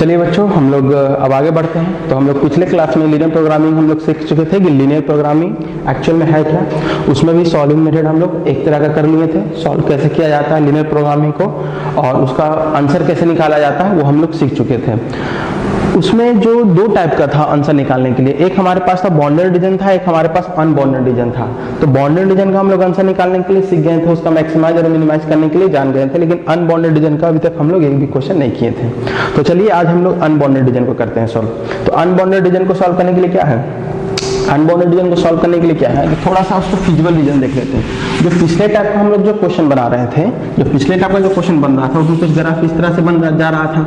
चलिए बच्चों, हम लोग अब आगे बढ़ते हैं। तो हम लोग पिछले क्लास में लीनियर प्रोग्रामिंग हम लोग सीख चुके थे कि लीनियर प्रोग्रामिंग एक्चुअल में है क्या। उसमें भी सॉल्विंग मेथड हम लोग एक तरह का कर लिए थे, सॉल्व कैसे किया जाता है लीनियर प्रोग्रामिंग को और उसका आंसर कैसे निकाला जाता है वो हम लोग सीख चुके थे। उसमें जो दो टाइप का था आंसर निकालने के लिए, एक हमारे पास था बाउंडेड रीजन था, एक हमारे पास अनबाउंडेड रीजन था। तो बाउंडेड रीजन का हम लोग आंसर निकालने के लिए सीख गए थे, उसका मैक्सिमाइज और मिनिमाइज करने के लिए जान गए थे, लेकिन अनबाउंडेड रीजन का अभी तक हम लोग एक भी क्वेश्चन नहीं किए थे। तो चलिए आज हम लोग अनबाउंडेड रीजन को करते हैं सॉल्व। तो अनबाउंडेड रीजन को सॉल्व करने के लिए क्या है, अनबाउंडेड रीजन को सॉल्व करने के लिए क्या है कि थोड़ा सा उसको फिजिबल रीजन देख लेते हैं। जो पिछले टाइप का हम लोग जो क्वेश्चन बना रहे थे, जो पिछले टाइप का जो क्वेश्चन बन रहा था उसमें कुछ ग्राफ इस तरह से बन जा रहा था,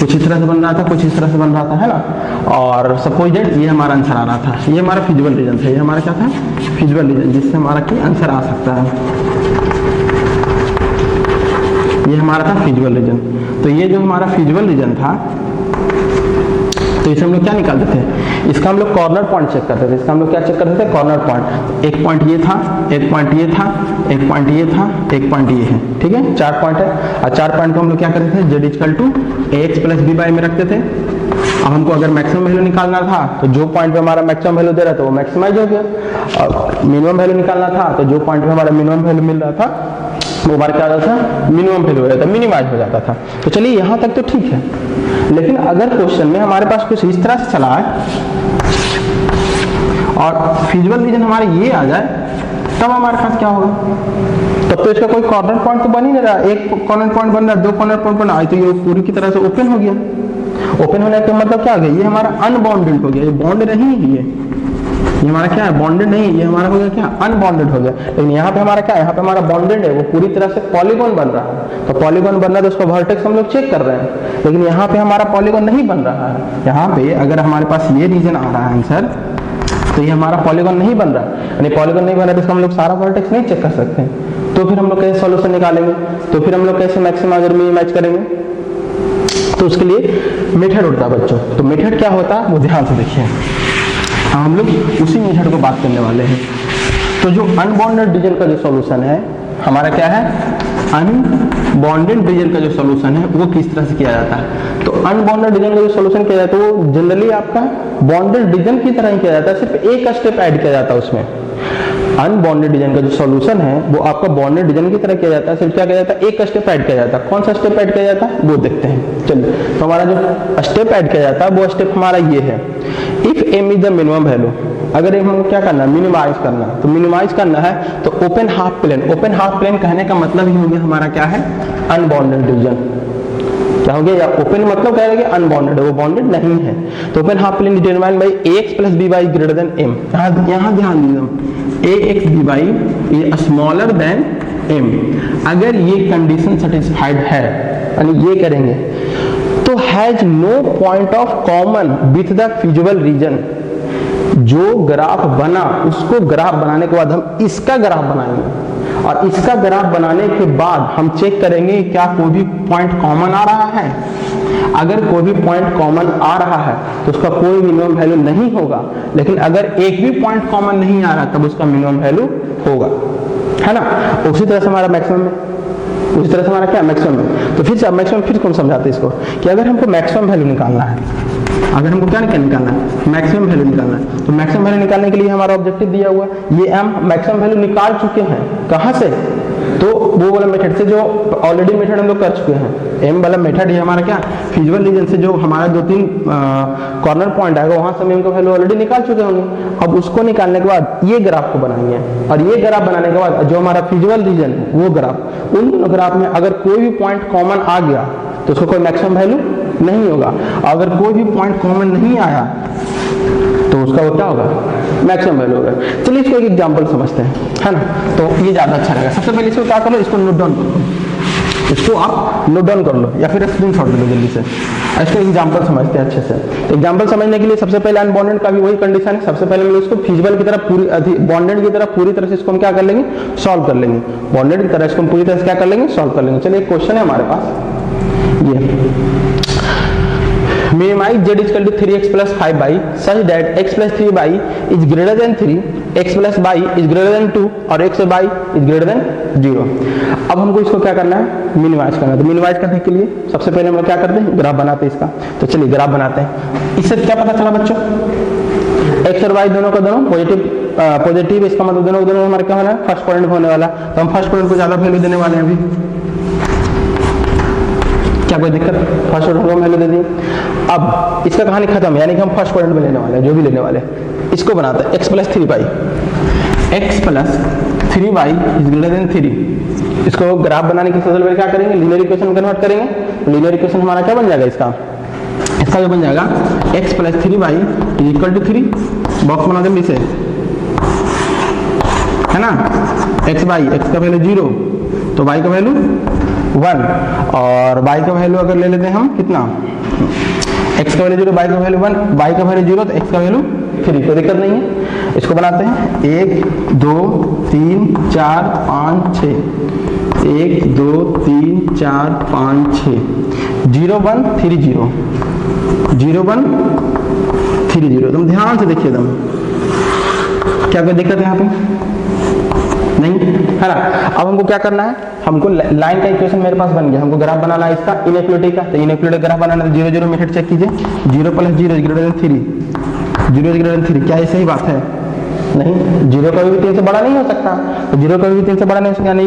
कुछ इस तरह से बन रहा था, कुछ इस तरह से बन रहा था, है ना। और सपोजेड ये हमारा आंसर आ रहा था, ये हमारा फिजिबल रीजन था, ये हमारा क्या था फिजिबल रीजन, जिससे हमारा की आंसर आ सकता है। ये हमारा था फिजिबल रीजन। तो ये जो हमारा फिजिबल रीजन था, तो इसे हम लोग क्या निकालते थे, इसका हम लोग कॉर्नर पॉइंट चेक करते थे। इसका हम लोग क्या चेक करते थे, कॉर्नर पॉइंट। एक पॉइंट ये था, एक पॉइंट ये था, एक पॉइंट ये था, एक पॉइंट ये है, ठीक है, 4 पॉइंट है। और 4 पॉइंट को हम लोग क्या करते थे, z equal to ax plus b by में रखते थे। अब हमको अगर मैक्सिमम वैल्यू निकालना था तो जो पॉइंट पे हमारा मैक्सिमम वैल्यू दे रहा था वो मैक्सिमाइज हो गया, और मिनिमम वैल्यू निकालना था तो जो पॉइंट पे हमारा मिनिमम वैल्यू मिल रहा था वो हमारा क्या हो जाता था, मिनिमम वैल्यू हो जाता था, मिनिमाइज हो जाता था। तो चलिए यहाँ तक तो ठीक है, लेकिन अगर क्वेश्चन में हमारे पास कुछ इस तरह से चला है और फिजिबल रीजन हमारे ये आ जाए, तब हमारे पास क्या होगा, तब तो इसका कोई कॉर्नर पॉइंट तो बन ही नहीं रहा। एक कॉर्नर पॉइंट बन रहा है, 2 कॉर्नर पॉइंट बन रहा है, तो ये पूरी की तरह से ओपन हो गया। ओपन होने का मतलब क्या हो गया, ये हमारा अनबाउंडेड हो गया, ये बॉन्ड नहीं है, ये हमारा क्या है बॉन्डेड नहीं, ये हमारा हो गया क्या अनबॉन्डेड हो गया। लेकिन यहाँ पे हमारा क्या है, यहाँ पे हमारा बॉन्डेड है, वो पूरी तरह से पॉलीगॉन बन रहा है। तो पॉलीगॉन बन रहा है तो उसका वर्टेक्स हम लोग चेक कर रहे हैं, लेकिन यहाँ पे हमारा पॉलीगॉन नहीं बन रहा है। यहाँ पे अगर हमारे पास ये रीजन आ रहा है आंसर, तो ये हमारा पॉलीगॉन नहीं बन रहा है, यानी पॉलीगॉन नहीं बन रहा है तो इसका हम लोग सारा वर्टेक्स नहीं चेक कर सकते। तो फिर हम लोग कैसे सॉल्यूशन निकालेंगे, तो फिर हम लोग कैसे मैक्सिमाइज और मिनिमाइज करेंगे, तो उसके लिए मेथड होता है बच्चों। तो मेथड क्या होता है वो ध्यान से देखिए, हम लोग उसी मेथड को बात करने वाले हैं। तो जो अनबॉन्डेड रीजन का जो सॉल्यूशन है हमारा क्या है, अनबॉन्डेड रीजन का जो सॉल्यूशन है वो किस तरह से किया जाता है। तो अनबॉन्डेड रीजन का जो सॉल्यूशन किया जाता है वो जनरली आपका बॉन्डेड रीजन की तरह ही किया जाता है, सिर्फ एक स्टेप ऐड किया जाता है उसमें। अनबॉन्डेड रीजन का जो सॉल्यूशन है वो आपका बॉन्डेड रीजन की तरह किया जाता है, सिर्फ क्या किया जाता है, एक स्टेप ऐड किया जाता है। कौन सा स्टेप ऐड किया जाता है वो देखते हैं। चलिए, तो हमारा जो स्टेप ऐड किया जाता है वो स्टेप हमारा ये है, if m is the minimum value. अगर हमको क्या करना है, मिनिमाइज करना, तो मिनिमाइज करना है तो open half plane. Open half plane कहने का मतलब ही हो गया हमारा क्या है, अनबॉन्डेड रीजन। क्या हो गया, या ओपन मतलब कह रहे हैं अनबॉन्डेड, वो बॉन्डेड नहीं है। तो open half plane determined by ax plus b by greater than m। यहाँ ध्यान दीजिए, ax b बाई ये स्मॉलर देन m। अगर ये कंडीशन सेटिस्फाइड है, यानी ये करेंगे तो has no point of common with the feasible region. जो ग्राफ बना उसको ग्राफ बनाने के बाद हम इसका ग्राफ बनाएंगे, और इसका ग्राफ बनाने के बाद हम चेक करेंगे क्या कोई भी पॉइंट कॉमन आ रहा है। अगर कोई भी पॉइंट कॉमन आ रहा है तो उसका कोई मिनिमम वैल्यू नहीं होगा, लेकिन अगर एक भी पॉइंट कॉमन नहीं आ रहा तब उसका मिनिमम वैल्यू होगा, है ना। उसी तरह से हमारा मैक्सिमम में, उसी तरह से हमारा क्या मैक्सिमम में। तो फिर से मैक्सिमम फिर कौन समझाते हैं इसको, कि अगर हमको मैक्सिमम वैल्यू निकालना है, अगर हमको क्या निकालना है, मैक्सिमम वैल्यू निकालना है, तो मैक्सिमम वैल्यू निकालने के लिए हमारा ऑब्जेक्टिव दिया हुआ है, ये हम मैक्सिमम वैल्यू निकाल चुके हैं। कहाँ से, तो वो वाला मेथड से जो ऑलरेडी मेथड हम लोग कर चुके हैं। एम वाला मेथड ये हमारा क्या फिजिबल रीजन से जो हमारा 2-3 कॉर्नर पॉइंट आएगा वहां से हम इनका वैल्यू ऑलरेडी निकाल चुके होंगे। अब उसको निकालने के बाद ये ग्राफ को बनाएंगे, और ये ग्राफ बनाने के बाद जो हमारा फिजिबल रीजन है वो ग्राफ, उन दोनों ग्राफ में अगर कोई भी पॉइंट कॉमन आ गया तो उसको कोई मैक्सिमम वैल्यू नहीं होगा। अगर कोई भी पॉइंट कॉमन नहीं आया तो उसका वो क्या होगा, मैक्सिमम वैल्यू होगा। चलिए इसको एक एग्जांपल समझते हैं, है ना। तो ये ज्यादा अच्छा रहेगा। सबसे पहले इसको क्या कर लो, इसको नोट डाउन कर लो, इसको आप नोट डाउन कर लो या फिर स्क्रीनशॉट ले लो जल्दी से। इसको एग्जांपल समझते हैं अच्छे से। एग्जांपल समझने के लिए सबसे पहले अनबॉन्डेड का भी वही कंडीशन है। सबसे पहले हम लोग इसको फिजिबल की तरह पूरी बॉन्डेड की तरह पूरी तरह से इसको हम क्या कर लेंगे, सॉल्व कर लेंगे। बॉन्डेड की तरह इसको हम पूरी तरह से क्या कर लेंगे, सॉल्व कर लेंगे। चलिए एक क्वेश्चन है हमारे पास, ये minimize z is equal to 3x plus 5y such that x plus 3y is greater than 3, x plus y is greater than 2 और x और y is greater than 0। अब हमको इसको क्या करना है, मिनिमाइज करना है। तो मिनिमाइज करने के लिए सबसे पहले हम लोग क्या करते हैं, ग्राफ बनाते हैं इसका। तो चलिए ग्राफ बनाते हैं। इससे क्या पता चला बच्चों, x और y दोनों का दोनों पॉजिटिव, इसका मतलब दोनों हमारे क्या होना है, फर्स्ट क्वाड्रेंट होने वाला। तो हम फर्स्ट क्वाड्रेंट को ज्यादा वैल्यू देने वाले हैं अभी, क्या कोई दिक्कत, फर्स्ट क्वाड्रेंट को वैल्यू दे दी। अब इसका कहानी खत्म, यानी कि हम फर्स्ट क्वाड्रेंट में लेने वाले हैं, जो भी लेने वाले हैं। इसको बनाते हैं x plus 3y, x plus 3y is greater than 3। इसको ग्राफ बनाने के सबसे पहले क्या करेंगे, लीनियर इक्वेशन में कन्वर्ट करेंगे। लीनियर इक्वेशन हमारा क्या बन जाएगा, इसका जो बन जाएगा x plus 3y is equal to 3। Box बना देंगे इसे, है ना, x का वैल्यू 0 तो y का वैल्यू 1 और y का वैल्यू अगर ले लेते हैं हम कितना, x का वैल्यू 0, y का वैल्यू 1, y का वैल्यू 0 तो x का वैल्यू 3, कोई दिक्कत नहीं है। इसको बनाते हैं 1 2 3 4 5 6, 1 2 3 4 5 6, 0 1 3 0, 0 1 3 0। तुम ध्यान से देखिए, तुम क्या कोई दिक्कत है यहाँ पे, नहीं है ना। अब हमको क्या करना है, हमको लाइन का इक्वेशन मेरे पास बन गया, हमको ग्राफ बनाना है इसका इनइक्वालिटी का। तो इनइक्वालिटी ग्राफ बनाना है, 0 0 मेथड चेक कीजिए, 0 plus 0 is greater than 3, 0 is greater than 3, क्या ये सही बात है, नहीं, 0 कभी भी 3 से बड़ा नहीं हो सकता। तो 0 कभी भी 3 से बड़ा नहीं हो सकता, यानी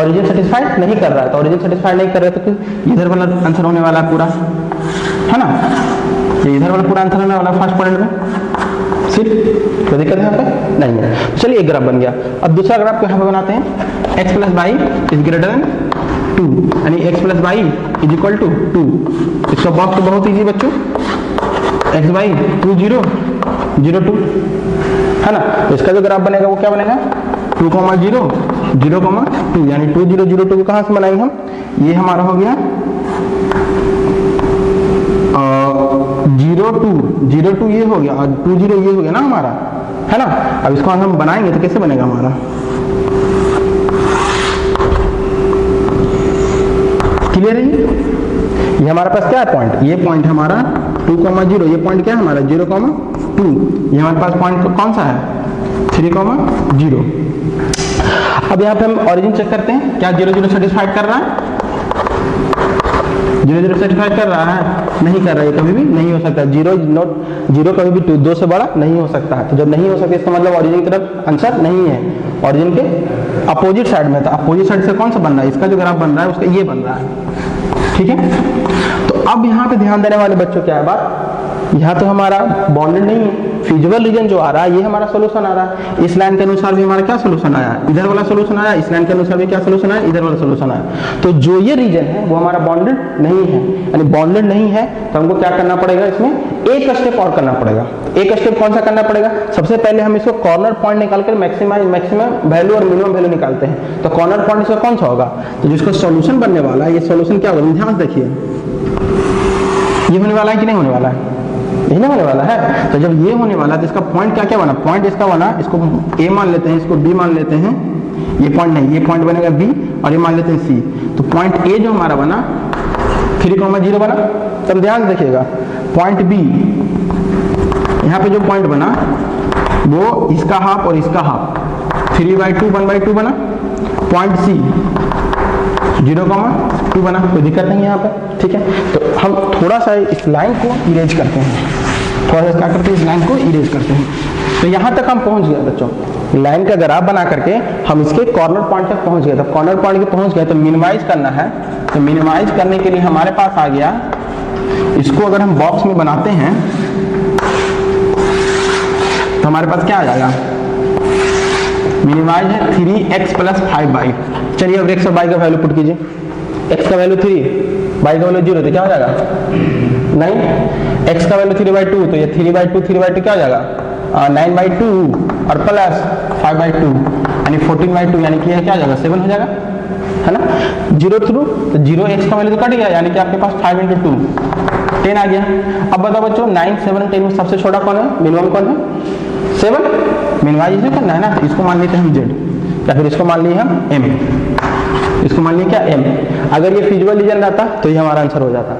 ओरिजिन सेटिस्फाइड नहीं कर रहा है। तो ओरिजिन सेटिस्फाइड नहीं कर रहा है तो फिर इधर वाला आंसर होने वाला है पूरा, है ना, ये इधर वाला पूरा आंसर होने वाला फर्स्ट पॉइंट में। सिर्फ कोई दिक्कत है यहाँ पे नहीं है। तो चलिए एक ग्राफ बन गया। अब दूसरा ग्राफ को यहाँ पे बनाते हैं, x plus y is greater than 2, यानी x plus y is equal to 2। इसका बॉक्स तो बहुत ईजी बच्चों, x वाई 2 0 0 2, है ना। तो इसका जो ग्राफ बनेगा वो क्या बनेगा, 2 0 0 2, यानी 2 0 0 2 को कहाँ से बनाएंगे हम, ये हमारा हो गया 0 2 ये हो गया और 2 0 ये हो गया ना हमारा, है ना। अब इसको हम बनाएंगे तो कैसे बनेगा हमारा, क्लियर है ये हमारे पास क्या है पॉइंट, ये पॉइंट हमारा 2 0, ये पॉइंट क्या है हमारा 0 2, ये हमारे पास पॉइंट कौन सा है 3 0। अब यहाँ पे हम ओरिजिन चेक करते हैं, क्या 0 0 सेटिस्फाइड कर रहा है, 0 0 सेटिस्फाइड कर रहा है, नहीं कर रहा है, कभी भी नहीं हो सकता। 0 कभी भी 2 से बड़ा नहीं हो सकता। तो जब नहीं हो सकता इसका मतलब ओरिजिन की तरफ आंसर नहीं है, ओरिजिन के अपोजिट साइड में। तो अपोजिट साइड से कौन सा बन रहा है, इसका जो ग्राफ बन रहा है उसका ये बन रहा है, ठीक है। तो अब यहाँ पे ध्यान देने वाले बच्चों क्या है बात, यहाँ तो हमारा बॉन्डेड नहीं है, फिजिबल रीजन जो आ रहा है ये हमारा सोल्यूशन आ रहा है। इस लाइन के अनुसार भी हमारा क्या सोल्यूशन आया, इधर वाला सोल्यूशन आया, इस लाइन के अनुसार भी क्या सोल्यूशन आया, इधर वाला सोल्यूशन आया। तो जो ये रीजन है वो हमारा बॉन्डेड नहीं है, यानी बॉन्डेड नहीं है तो हमको क्या करना पड़ेगा, इसमें एक स्टेप और करना पड़ेगा। एक स्टेप कौन सा करना पड़ेगा, सबसे पहले हम इसको कॉर्नर पॉइंट निकाल कर मैक्सिमम वैल्यू और मिनिमम वैल्यू निकालते हैं। तो कॉर्नर पॉइंट इसका कौन सा होगा, तो जिसका सोल्यूशन बनने वाला है, ये सोल्यूशन क्या होगा, ध्यान से देखिए, ये होने वाला है कि नहीं होने वाला है, यही ना होने वाला है। तो जब ये होने वाला है तो इसका पॉइंट क्या क्या बना, पॉइंट इसका बना, इसको A मान लेते हैं, इसको B मान लेते हैं, ये पॉइंट नहीं, ये पॉइंट बनेगा B और ये मान लेते हैं C। तो पॉइंट A जो हमारा बना 3 0 बना। तब ध्यान से देखिएगा, पॉइंट B यहाँ पे जो पॉइंट बना वो इसका हाफ और इसका हाफ, 3/2 1/2 बना। पॉइंट C 0 2 बना, कोई दिक्कत नहीं है यहाँ पे, ठीक है। तो हम थोड़ा सा इस लाइन को इरेज करते हैं, थोड़ा सा क्या करते हैं, इस लाइन को इरेज करते हैं। तो यहाँ तक हम पहुँच गए बच्चों, लाइन का ग्राफ बना करके हम इसके कॉर्नर पॉइंट तक पहुँच गए। तो कॉर्नर पॉइंट पे पहुँच गए तो मिनिमाइज करना है। तो मिनिमाइज करने के लिए हमारे पास आ गया, इसको अगर हम बॉक्स में बनाते हैं तो हमारे पास क्या आ जाएगा, मिनिमाइज है 3x प्लस 5y। चलिए अब x और y का वैल्यू पुट कीजिए, x का वैल्यू 3, y का वैल्यू 0, तो क्या हो जाएगा, नहीं, x का वैल्यू 3/2 तो ये 3/2 क्या हो जाएगा 9/2 और प्लस 5/2 यानी 14/2, यानी कि क्या हो जाएगा 7 हो जाएगा, है ना। 0 थ्रू तो 0 x का वैल्यू तो कट गया, यानी कि आपके पास 5 × 2 10 आ गया। अब बताओ बच्चों 9 7 10 में सबसे छोटा कौन है, मिनिमम कौन है 7, मिनिमाइज इसे करना है ना। इसको मान लेते हैं हम z, या फिर इसको मान लिए हम m, इसको मान लिया क्या m। अगर ये फिजिबल रीजन रहता तो ये हमारा आंसर हो जाता,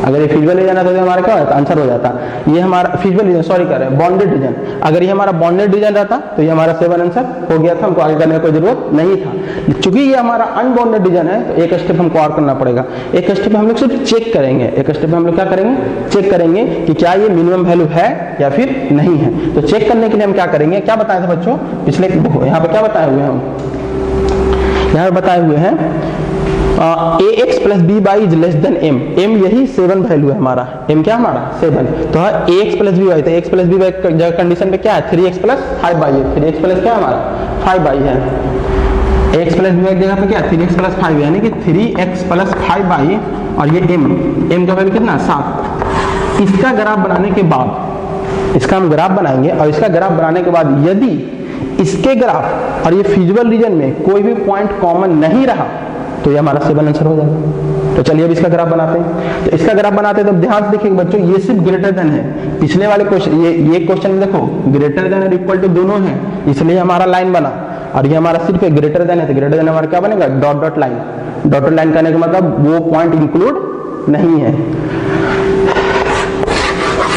अगर ये फिजिबल रीजन है तो हमारा क्या होता, आंसर हो जाता। ये हमारा फिजिबल रीजन, सॉरी कर रहे हैं बॉन्डेड रीजन, अगर ये हमारा बॉन्डेड रीजन रहता तो ये हमारा 7 आंसर हो गया था, हमको आगे करने की कोई जरूरत नहीं था। चूंकि ये हमारा अनबॉन्डेड रीजन है तो एक स्टेप हमको और करना पड़ेगा। एक स्टेप हम लोग सिर्फ चेक करेंगे, एक स्टेप हम लोग क्या करेंगे, चेक करेंगे कि क्या ये मिनिमम वैल्यू है या फिर नहीं है। तो चेक करने के लिए हम क्या करेंगे, क्या बताए थे बच्चों पिछले, देखो यहाँ पे क्या बताए हुए हैं, हम यहाँ पे बताए हुए हैं ax plus b by is less than m, m यही 7 वैल्यू है हमारा, m क्या हमारा 7, तो ax प्लस बी बाई, तो x plus b by condition पे क्या है 3x प्लस 5 बाई है, 3x प्लस क्या हमारा 5 बाई है, x प्लस बी बाई की जगह पे क्या 3x प्लस 5 यानी कि 3x प्लस 5 बाई, और ये m का वैल्यू कितना 7। इसका ग्राफ बनाने के बाद, इसका हम ग्राफ बनाएंगे और इसका ग्राफ बनाने के बाद यदि इसके ग्राफ और ये फिजिबल रीजन में कोई भी पॉइंट कॉमन नहीं रहा तो ये हमारा 7 आंसर हो जाएगा। तो चलिए अब इसका ग्राफ बनाते हैं। तो इसका ग्राफ बनाते हैं तो ध्यान से देखिए बच्चों, ये सिर्फ ग्रेटर देन है, पिछले वाले क्वेश्चन ये क्वेश्चन में देखो ग्रेटर देन और इक्वल टू दोनों है, इसलिए हमारा लाइन बना, और ये हमारा सिर्फ ग्रेटर देन है, तो ग्रेटर देन हमारा क्या बनेगा dot dot line. Dot dot line करने का मतलब वो पॉइंट इंक्लूड नहीं है।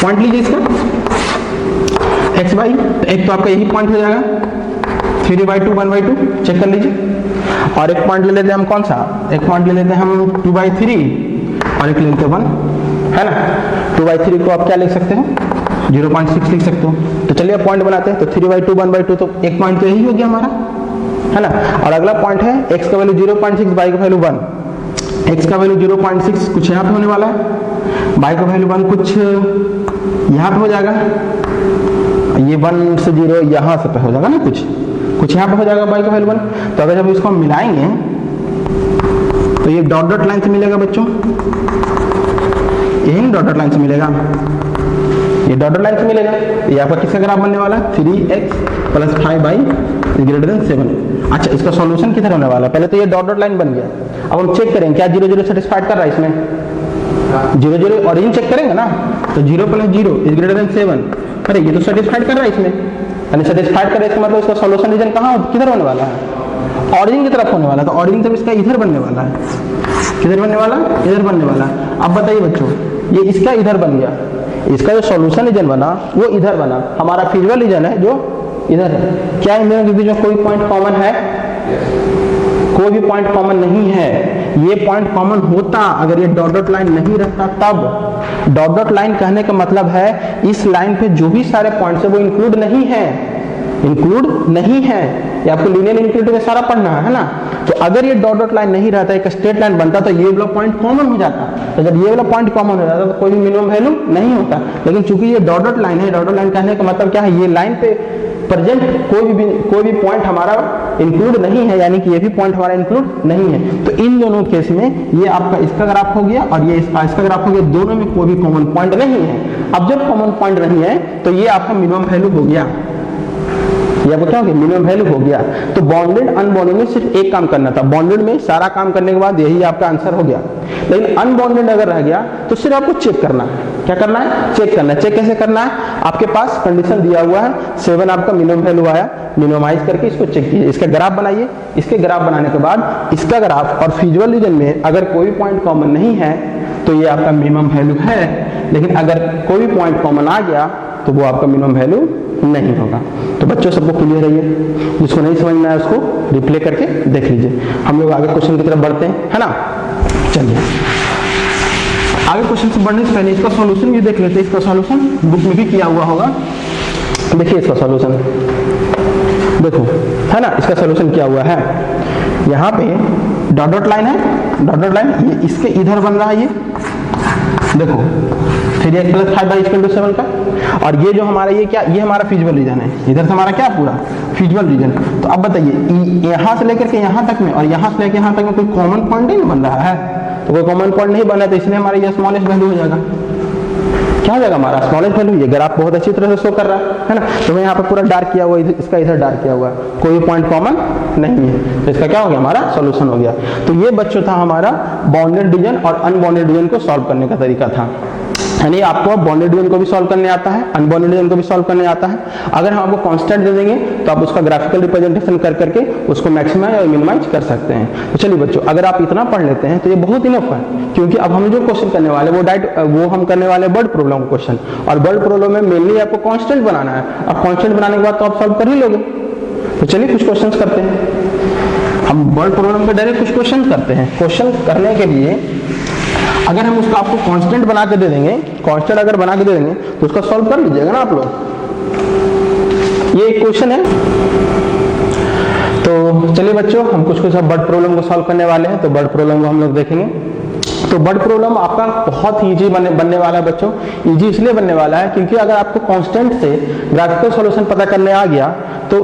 पॉइंट लीजिए इसका x बाई, एक तो आपका यही पॉइंट हो जाएगा 3/2 1/2, चेक कर लीजिए। और एक पॉइंट ले लेते हैं हम, कौन सा, एक पॉइंट ले लेते हैं हम 2/3 और एक ले लेते हैं 1, है ना। 2/3 को आप क्या लिख सकते हैं 0.6 लिख सकते हो। तो चलिए अब पॉइंट बनाते हैं। तो 3/2 1/2, तो एक पॉइंट तो यही हो गया हमारा, है ना। और अगला पॉइंट है x का वैल्यू 0.6, y का वैल्यू 1, x का वैल्यू 0.6 कुछ यहाँ पे होने वाला है, y का वैल्यू 1 कुछ यहाँ पे हो जाएगा, ये 1 से 0 यहाँ से पे हो जाएगा ना, कुछ यहाँ पे हो जाएगा y का वैल्यू 1। तो अगर जब इसको हम मिलाएंगे तो ये डॉट डॉट लाइन से मिलेगा बच्चों, यही डॉट डॉट लाइन से मिलेगा, ये डॉट डॉट लाइन से मिलेगा। ये आपका किसका ग्राफ बनने वाला है 3x plus 5 by greater then 7। अच्छा, इसका सॉल्यूशन किधर होने वाला है, पहले तो ये डॉट डॉट लाइन बन गया। अब हम चेक करेंगे क्या 0 0 सेटिस्फाइड कर रहा है, इसमें 0 0 ऑरिजिन चेक करेंगे ना, तो 0 प्लस 0 इज ग्रेटर देन 7, अरे ये तो सेटिस्फाइड कर रहा है इसमें, यानी सेटिस्फाइड करे इसका मतलब इसका सॉल्यूशन रीजन कहाँ किधर होने वाला है, ऑरिजिन की तरफ होने वाला है। तो ऑरिजिन तरफ इसका इधर बनने वाला है, किधर बनने वाला है, इधर बनने वाला है। अब बताइए बच्चों, ये इसका इधर बन गया, इसका जो सॉल्यूशन रीजन बना वो इधर बना, हमारा फिजिबल रीजन है जो इधर है। क्या इन दोनों के बीच में कोई पॉइंट कॉमन है, कोई भी पॉइंट कॉमन नहीं है। ये पॉइंट कॉमन होता अगर ये डॉट डॉट लाइन नहीं रहता तब। डॉट डॉट लाइन कहने का मतलब है इस लाइन पे जो भी सारे पॉइंट्स है वो इंक्लूड नहीं है, इंक्लूड नहीं है। ये आपको लीनियर इनइक्वालिटी में सारा पढ़ना है ना। तो अगर ये डॉट डॉट लाइन नहीं रहता, एक स्ट्रेट लाइन बनता तो ये वाला पॉइंट कॉमन हो जाता। तो जब ये वाला पॉइंट कॉमन हो जाता तो कोई भी मिनिमम वैल्यू नहीं होता। लेकिन चूंकि ये डॉट डॉट लाइन है, डॉट डॉट लाइन कहने का मतलब क्या है, ये लाइन पे प्रेजेंट कोई भी पॉइंट हमारा इंक्लूड नहीं है, यानी कि ये भी पॉइंट हमारा इंक्लूड नहीं है। तो इन दोनों केस में ये आपका इसका ग्राफ हो गया और ये इसका ग्राफ हो गया, दोनों में कोई भी कॉमन पॉइंट नहीं है। अब जब कॉमन पॉइंट नहीं है तो ये आपका मिनिमम वैल्यू हो गया, ये आपको क्या हो गया, मिनिमम वैल्यू हो गया। तो बॉन्डेड अनबॉन्डेड में सिर्फ एक काम करना था, बॉन्डेड में सारा काम करने के बाद यही आपका आंसर हो गया। लेकिन अनबॉन्डेड अगर रह गया तो सिर्फ आपको चेक करना है। क्या करना है, चेक करना है। चेक कैसे करना है, आपके पास कंडीशन दिया हुआ है 7 आपका मिनिमम वैल्यू आया, मिनिमाइज करके इसको चेक कीजिए, इसका ग्राफ बनाइए। इसके ग्राफ बनाने के बाद इसका ग्राफ और फिजिबल रीजन में अगर कोई भी पॉइंट कॉमन नहीं है तो ये आपका मिनिमम वैल्यू है। लेकिन अगर कोई भी पॉइंट कॉमन आ गया तो वो आपका मिनिमम वैल्यू नहीं होगा। तो बच्चों सबको क्लियर है ये, जिसको नहीं समझ में आया उसको रिप्ले करके देख लीजिए। हम लोग आगे क्वेश्चन की तरफ बढ़ते हैं, है ना। चलिए आगे क्वेश्चन से बढ़ने से पहले इसका सॉल्यूशन भी देख लेते हैं। इसका सॉल्यूशन बुक में भी किया हुआ होगा, देखिए इसका सॉल्यूशन देखो, है ना। इसका सॉल्यूशन किया हुआ है, यहाँ पे डॉट डॉट लाइन है, डॉट डॉट लाइन ये इसके इधर बन रहा है, ये देखो 3x प्लस 5 बाई 7 का। और ये जो हमारा ये क्या, ये हमारा फिजिबल रीजन है, इधर से हमारा क्या पूरा फिजिबल रीजन। तो अब बताइए यहाँ से लेकर के यहाँ तक में और यहाँ से लेकर यहाँ तक में कोई कॉमन पॉइंट नहीं बन रहा है। तो कोई कॉमन पॉइंट नहीं बना, तो इसलिए हमारा ये स्मॉलेस्ट वैल्यू हो जाएगा। क्या हो जाएगा हमारा स्मॉलेस्ट वैल्यू। ये ग्राफ बहुत अच्छी तरह से शो कर रहा है ना। तो मैं यहाँ पे पूरा डार्क किया हुआ, इसका इधर डार्क किया हुआ है, कोई पॉइंट कॉमन नहीं है। तो इसका क्या हो गया, हमारा सॉल्यूशन हो गया। तो ये बच्चों था हमारा बाउंडेड रीजन और अनबाउंडेड रीजन को सॉल्व करने का तरीका था। यानी आपको बॉन्डेड रीजन को भी सॉल्व करने आता है, अनबॉन्डेड रीजन को भी सॉल्व करने आता है। अगर हम आपको कांस्टेंट दे देंगे तो आप उसका ग्राफिकल रिप्रेजेंटेशन कर करके उसको मैक्सिमाइज और मिनिमाइज कर सकते हैं। तो चलिए बच्चों, अगर आप इतना पढ़ लेते हैं तो ये बहुत इनफ है, क्योंकि अब हम जो क्वेश्चन करने वाले वो हम करने वाले वर्ड प्रॉब्लम का क्वेश्चन, और वर्ड प्रॉब्लम में मेनली आपको कांस्टेंट बनाना है। अब कांस्टेंट बनाने के बाद तो आप सॉल्व कर ही लोगे। तो चलिए कुछ क्वेश्चन करते हैं। हम वर्ड प्रॉब्लम पे डायरेक्ट कुछ क्वेश्चन करते हैं। क्वेश्चन करने के लिए अगर हम उसको आपको कांस्टेंट बना के दे देंगे, कांस्टेंट अगर बना के दे देंगे तो उसका सॉल्व कर लीजिएगा ना आप लोग। ये एक क्वेश्चन है। तो चलिए बच्चों, हम कुछ वर्ड प्रॉब्लम को सॉल्व करने वाले हैं। तो वर्ड प्रॉब्लम को हम लोग देखेंगे। तो वर्ड प्रॉब्लम आपका बहुत इजी बनने वाला है बच्चों। इजी इसलिए बनने वाला है क्योंकि अगर आपको कांस्टेंट से ग्राफिकल सॉल्यूशन पता करने आ गया तो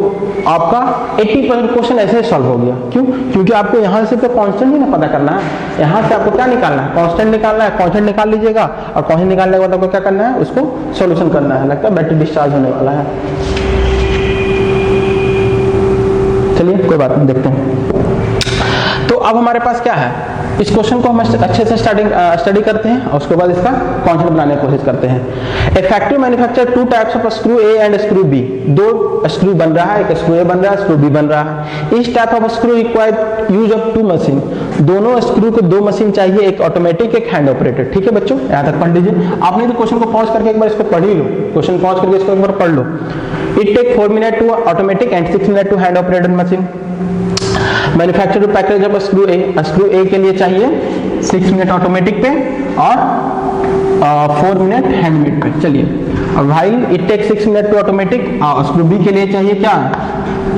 आपका 80% क्वेश्चन ऐसे ही सॉल्व हो गया। क्यों? क्योंकि आपको यहाँ से तो कांस्टेंट ही ना पता करना है, यहाँ से आपको क्या निकालना है, कांस्टेंट निकालना है। कांस्टेंट निकाल लीजिएगा और कांस्टेंट निकालने के बाद आपको क्या करना है, उसको सॉल्यूशन करना है। लगता है बैटरी डिस्चार्ज होने वाला है। चलिए कोई बात नहीं, देखते हैं। तो अब हमारे पास क्या है, इस क्वेश्चन को हम अच्छे से स्टडी करते हैं और उसके बाद इसका कांस्टेंट बनाने की कोशिश करते हैं। A factory manufacture 2 types of screw A and screw B. 2 screw बन रहा है, एक स्क्रू ए बन रहा है, स्क्रू बी बन रहा है। इस type of screw required use of 2 machine. दोनों स्क्रू को 2 मशीन चाहिए, एक ऑटोमेटिक एक हैंड ऑपरेटेड। ठीक है बच्चों, यहाँ तक पढ़ लीजिए। आपने तो क्वेश्चन को पॉज करके एक बार इसको पढ़ ही लो, क्वेश्चन पॉज करके इसको एक बार पढ़ लो। It take 4 minute to automatic and 6 minute to hand operated machine. Manufacture two package of screw A के लिए चाहिए 6 मिनट ऑटोमेटिक पे और 4 मिनट हैंडमेड पे। चलिए, और while it take 6 minute to automatic, screw b के लिए चाहिए क्या,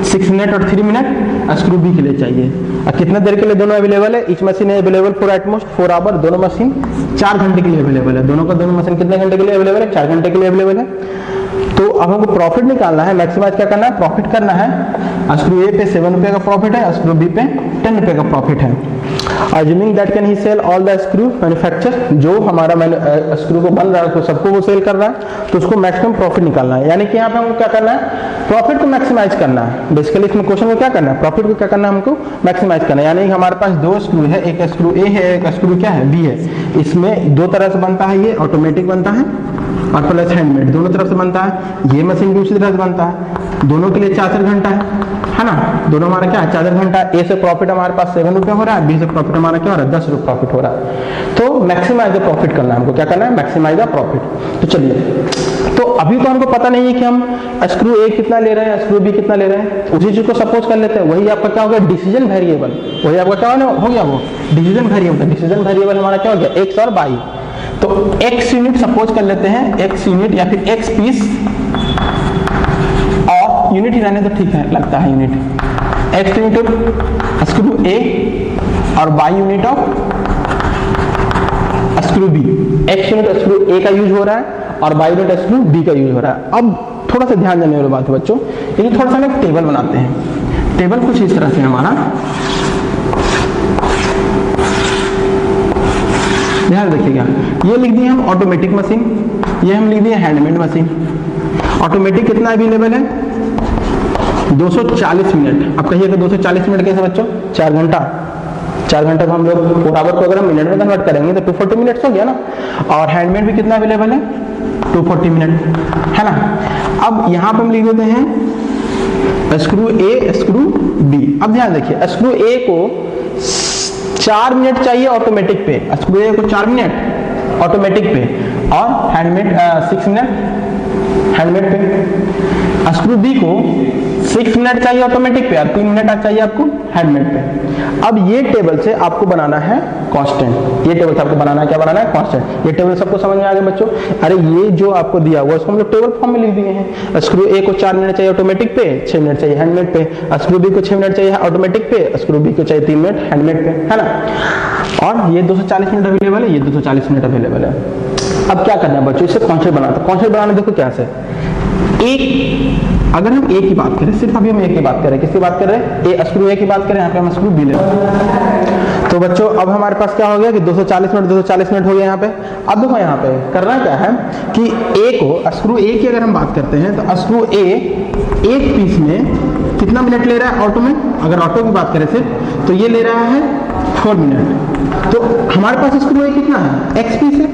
6 मिनट और 3 मिनट स्क्रू बी के लिए चाहिए। और कितना देर के लिए दोनों अवेलेबल है, ईच मशीन है अवेलेबल फॉर एटमोस्ट 4 आवर। दोनों मशीन 4 घंटे के लिए अवेलेबल है। दोनों मशीन कितने घंटे के लिए अवेलेबल है, 4 घंटे के लिए अवेलेबल है। तो अब हमको प्रॉफिट निकालना है, मैक्सिमाइज क्या करना है, प्रॉफिट करना है। स्क्रू ए पे 7 रुपए का प्रॉफिट है, स्क्रू बी पे 10 रुपए का प्रॉफिट है। Assuming that can he sell all the screw manufacture, जो हमारा स्क्रू को बन रहा है उसको सबको वो सेल कर रहा है, तो उसको मैक्सिमम प्रॉफिट निकालना है। यानी कि यहाँ पे हमको क्या करना है, प्रॉफिट को मैक्सिमाइज करना है। बेसिकली इसमें क्वेश्चन को क्या करना है, प्रॉफिट को क्या करना है, हमको मैक्सिमाइज करना है। यानी कि हमारे पास 2 स्क्रू है, एक स्क्रू ए है, एक स्क्रू क्या है, बी है। इसमें 2 तरह से बनता है, ये ऑटोमेटिक बनता है और प्लस हैंडमेड, दोनों तरफ से बनता है। ये मशीन भी उसी तरह से बनता है। दोनों के लिए 4 घंटा है ना। दोनों हमारा क्या है, 4 घंटा। ए से प्रॉफिट हमारे पास 7 रुपए हो रहा है, बी से प्रॉफिट हमारा क्या हो रहा है, 10 रुपए प्रॉफिट हो रहा है। तो मैक्सिमाइज द प्रॉफिट करना है हमको, क्या करना है, मैक्सिमाइज द प्रॉफिट। तो चलिए, तो अभी तो हमको पता नहीं है कि हम स्क्रू ए कितना ले रहे हैं, स्क्रू बी कितना ले रहे हैं। उसी चीज को सपोज कर लेते हैं। वही आपका क्या हो गया, डिसीजन वेरिएबल। वही आपका क्या हो गया, वो डिसीजन वेरिएबल। डिसीजन वेरिएबल हमारा क्या हो गया, एक्स और वाई। तो x यूनिट सपोज कर लेते हैं, x यूनिट या फिर x पीस, और यूनिट ही रहने तो ठीक है, लगता है unit. x unit of screw A और y unit of screw B। x unit screw A का यूज हो रहा है और y यूनिट स्क्रू B का यूज हो रहा है। अब थोड़ा सा ध्यान देने वाली बात है बच्चों, ये थोड़ा सा हम एक टेबल बनाते हैं। टेबल कुछ इस तरह से हमारा, ध्यान रखिएगा। ये लिख दिए हम ऑटोमेटिक मशीन, ये हम लिख दिए हैंडमेड मशीन। ऑटोमेटिक कितना अवेलेबल है, 240 मिनट। अब कहिएगा 240 मिनट कैसे बच्चों, 4 घंटा। 4 घंटा को हम लोग 4 आवर को अगर हम मिनट में कन्वर्ट करेंगे तो 240 मिनट्स हो गया ना। और हैंडमेड भी कितना अवेलेबल है, 240 मिनट, है ना। अब यहाँ पे हम लिख देते हैं स्क्रू ए स्क्रू बी। अब ध्यान देखिए, स्क्रू ए को 4 मिनट चाहिए ऑटोमेटिक पे, स्क्रू ए को 4 मिनट ऑटोमेटिक पे, और हैंडमेड 6 मिनट हैंडमेड पे। स्क्रू बी को 6 मिनट चाहिए ऑटोमेटिक पे और 3 मिनट चाहिए आपको हैंडमेड पे। अब ये टेबल से आपको बनाना है कांस्टेंट। ये टेबल से आपको बनाना है, क्या बनाना है, कांस्टेंट। ये टेबल सबको समझ में आ गया बच्चों। अरे ये जो आपको दिया हुआ इसको हम लोग टेबल फॉर्म में लिख दिए हैं। स्क्रू ए को 4 मिनट चाहिए ऑटोमेटिक पे, 6 मिनट चाहिए हैंडमेड पे। स्क्रू बी को 6 मिनट चाहिए ऑटोमेटिक पे, स्क्रू बी को चाहिए 3 मिनट हैंडमेड पे, है ना। और ये 240 मिनट अवेलेबल है, ये 240 मिनट अवेलेबल है। अब क्या करना है बच्चों, इससे कांस्टेंट बनाना। कांस्टेंट बनाना देखो क्या से, एक अगर हम ए की बात करें, सिर्फ अभी हम ए की बात कर रहे हैं, किसकी बात कर रहे हैं, ए स्क्रू ए की बात करें, यहाँ पे हम स्क्रू बी ले रहे हैं। तो बच्चों अब हमारे पास क्या हो गया कि 240 मिनट हो गया यहाँ पे। अब देखो यहाँ पे करना क्या है कि ए को, स्क्रू ए की अगर हम बात करते हैं तो स्क्रू ए एक पीस में कितना मिनट ले रहा है ऑटो में। अगर ऑटो की बात करें सिर्फ तो ये ले रहा है 4 मिनट। तो हमारे पास स्क्रू ए कितना है, x पीस है,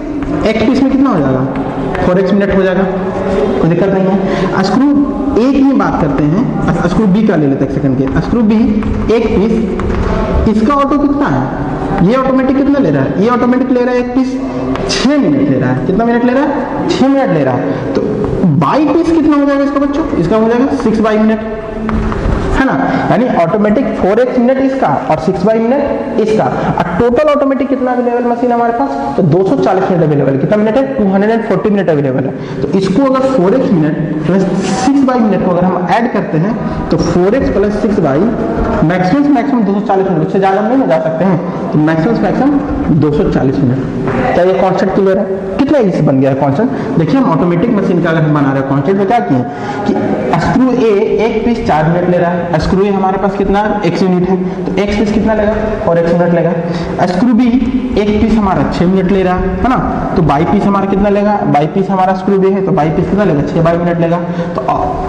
x पीस में कितना हो जाएगा, 4x मिनट हो जाएगा, कोई दिक्कत नहीं है। स्क्रू ए की बात करते हैं, स्क्रू बी का ले लेते हैं सेकंड के। स्क्रू बी एक पीस, इसका ऑटो कितना है, ये ऑटोमेटिक कितना ले रहा है, ये ऑटोमेटिक ले रहा है एक पीस 6 मिनट ले रहा है। कितना मिनट ले रहा है, 6 मिनट ले रहा है। तो बाई पीस कितना हो जाएगा इसका बच्चों, इसका हो जाएगा 6 बाई मिनट, है ना। यानी ऑटोमेटिक 4x मिनट इसका और 6 बाई मिनट इसका, और टोटल ऑटोमेटिक कितना अवेलेबल मशीन हमारे पास, तो 240 मिनट अवेलेबल। कितना मिनट है, 240 मिनट अवेलेबल है। तो इसको अगर 4x minute plus 6 by minute को अगर हम ऐड करते हैं तो 4x plus 6 by maximum 240 minute, उससे ज्यादा नहीं जा सकते हैं, तो मैक्सिमम 240 मिनट। क्या ये कांस्टेंट क्लियर है, कितना इजी बन गया है कांस्टेंट। देखिए हम ऑटोमेटिक मशीन का अगर हम बना रहे हैं कांस्टेंट, तो क्या किए कि स्क्रू ए एक पीस 4 मिनट ले रहा है, स्क्रू ए हमारे पास कितना x यूनिट है, तो x पीस कितना लेगा, और x मिनट लेगा। स्क्रू बी एक पीस हमारा 6 मिनट ले रहा है ना, तो बाई पीस हमारा कितना लेगा, बाई पीस हमारा स्क्रू बी है, तो बाई पीस कितना लेगा, 6 बाई मिनट लेगा। तो